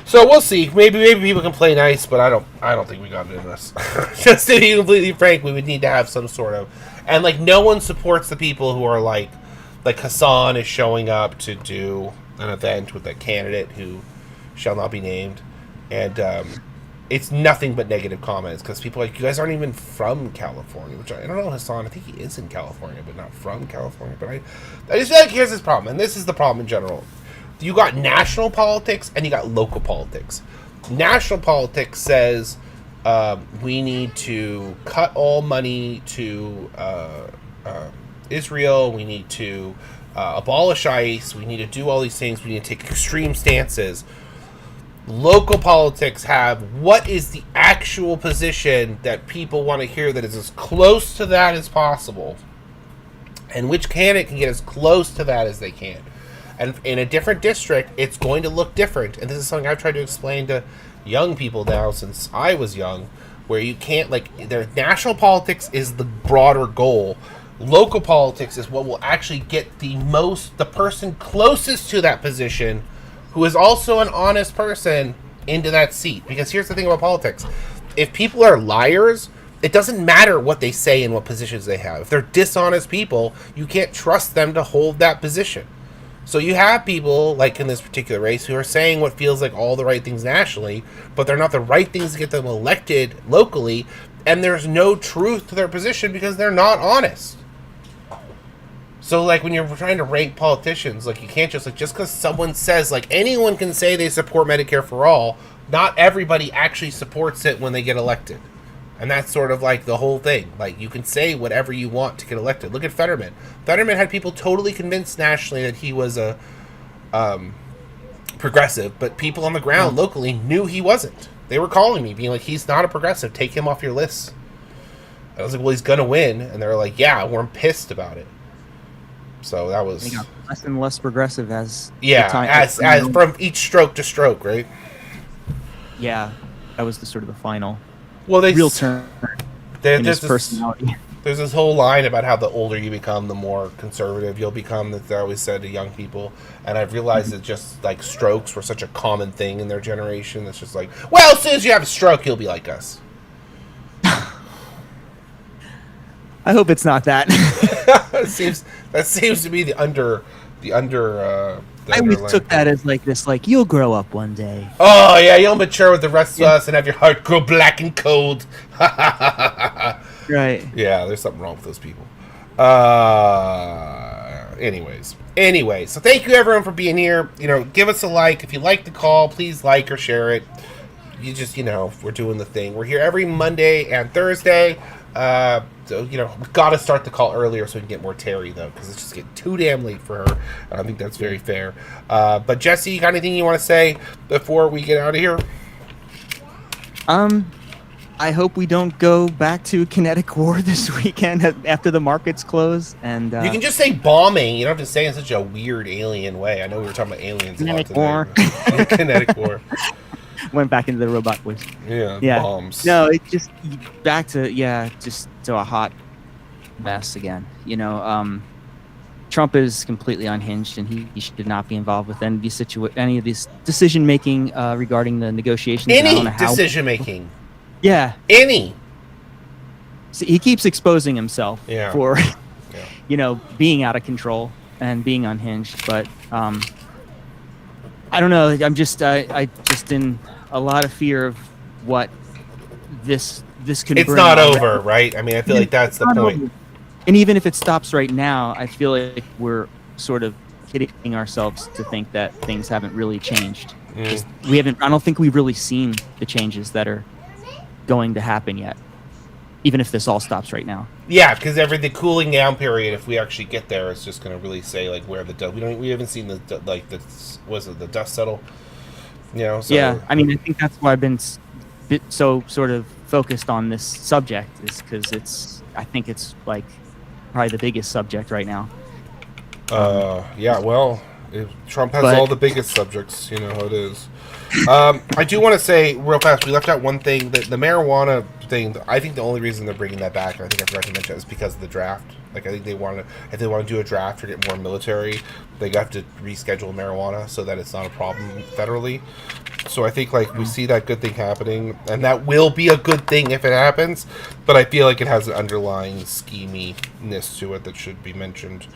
so we'll see. Maybe people can play nice, but I don't think we got it in us. Just to be completely frank, we would need to have some sort of, and like no one supports the people who are like Hassan is showing up to do an event with a candidate who shall not be named, and it's nothing but negative comments because people are like, you guys aren't even from California, which I don't know. Hassan, I think he is in California, but not from California. But I just feel like here's this problem, and this is the problem in general. You got national politics and you got local politics. National politics says we need to cut all money to Israel. We need to abolish ICE. We need to do all these things. We need to take extreme stances. local politics have what is the actual position that people want to hear that is as close to that as possible, and which candidate can get as close to that as they can. And in a different district, it's going to look different. And this is something I've tried to explain to young people now since I was young, where you can't, like, their national politics is the broader goal. Local politics is what will actually get the person closest to that position, who is also an honest person, into that seat. Because here's the thing about politics. If people are liars, it doesn't matter what they say and what positions they have. If they're dishonest people, you can't trust them to hold that position. So you have people, like in this particular race, who are saying what feels like all the right things nationally, but they're not the right things to get them elected locally, and there's no truth to their position because they're not honest. So, like, when you're trying to rank politicians, like, you can't just because someone says, like, anyone can say they support Medicare for all, not everybody actually supports it when they get elected. And that's sort of like the whole thing. Like, you can say whatever you want to get elected. Look at Fetterman. Fetterman had people totally convinced nationally that he was a progressive, but people on the ground locally knew he wasn't. They were calling me, being like, he's not a progressive. Take him off your list. I was like, well, he's going to win. And they were like, yeah, we're pissed about it. So that was... He got less and less progressive as... Yeah, as from each stroke to stroke, right? Yeah, that was the sort of the final... Well, real turn in his personality. There's this whole line about how the older you become, the more conservative you'll become. That they always said to young people, and I've realized that just like strokes were such a common thing in their generation. It's just like, well, as soon as you have a stroke, you'll be like us. I hope it's not that. that seems to be the under. I always took that as like this, like, you'll grow up one day. Oh yeah, you'll mature with the rest of us and have your heart grow black and cold. Right. Yeah, there's something wrong with those people. Anyway, so thank you everyone for being here. You know, give us a like if you like the call. Please like or share it. You just, we're doing the thing. We're here every Monday and Thursday. So, we gotta start the call earlier so we can get more Terry, though, because it's just getting too damn late for her. I don't think that's very fair. But Jesse, you got anything you want to say before we get out of here? I hope we don't go back to kinetic war this weekend after the markets close. And you can just say bombing. You don't have to say it in such a weird alien way. I know we were talking about aliens a lot today. Kinetic war. Went back into the robot voice. Yeah. Bombs. No, it just back to just to a hot mess again. Trump is completely unhinged, and he should not be involved with any of these decision making regarding the negotiations. Any decision making. Yeah. Any. So he keeps exposing himself for, being out of control and being unhinged. But I don't know. I'm just I just in a lot of fear of what this can bring. It's not over, right? I mean, I feel like that's the point. Over. And even if it stops right now, I feel like we're sort of kidding ourselves to think that things haven't really changed. I don't think we've really seen the changes that are going to happen yet, even if this all stops right now. Yeah, because the cooling down period, if we actually get there, is just going to really say like where the dust. We haven't seen the dust settle. So. Yeah, I mean, I think that's why I've been so sort of focused on this subject, is because I think it's like probably the biggest subject right now. Yeah, well, Trump has all the biggest subjects. You know how it is. I do want to say real fast, we left out one thing, the marijuana thing. I think the only reason they're bringing that back, I think I forgot to mention, is because of the draft. Like, I think if they want to do a draft or get more military, they have to reschedule marijuana so that it's not a problem federally. So I think, we see that good thing happening, and that will be a good thing if it happens, but I feel like it has an underlying scheminess to it that should be mentioned.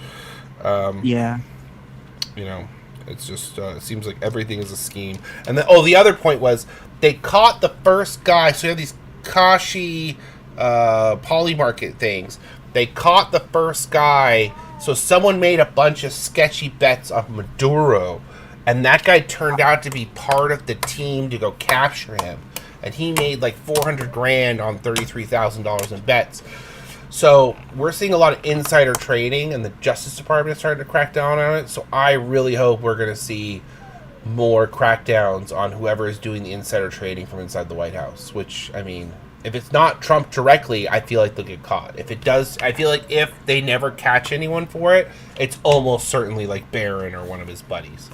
It's just, it seems like everything is a scheme. And the other point was, they caught the first guy, so you have these Kashi poly market things. They caught the first guy, so someone made a bunch of sketchy bets on Maduro, and that guy turned out to be part of the team to go capture him. And he made like $400,000 on $33,000 in bets. So we're seeing a lot of insider trading, and the Justice Department is starting to crack down on it. So I really hope we're going to see more crackdowns on whoever is doing the insider trading from inside the White House. Which, I mean, if it's not Trump directly, I feel like they'll get caught. If it does, I feel like if they never catch anyone for it, it's almost certainly like Barron or one of his buddies.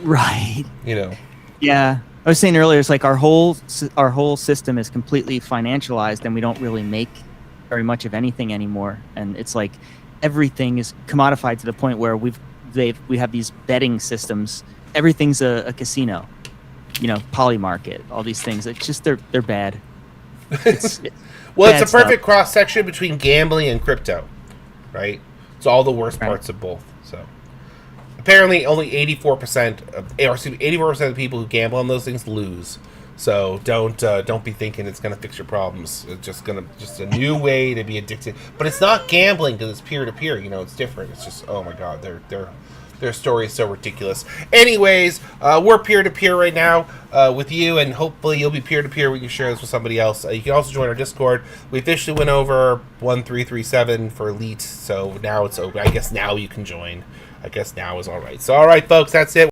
Right. You know. Yeah. I was saying earlier, it's like our whole system is completely financialized, and we don't really make very much of anything anymore. And it's like everything is commodified to the point where we have these betting systems. Everything's a casino. You know, Polymarket, all these things. It's just they're bad. It's Well, bad it's a perfect stuff. cross section between gambling and crypto, right? It's all the worst Right. parts of both. So apparently, only 84% of the people who gamble on those things lose. So don't be thinking it's gonna fix your problems. It's just a new way to be addicted. But it's not gambling because it's peer to peer. You know, it's different. It's just, oh my god, their story is so ridiculous. Anyways, we're peer to peer right now with you, and hopefully you'll be peer to peer when you share this with somebody else. You can also join our Discord. We officially went over 1337 for Elite, so now it's open. I guess now you can join. I guess now is all right. So all right, folks, that's it.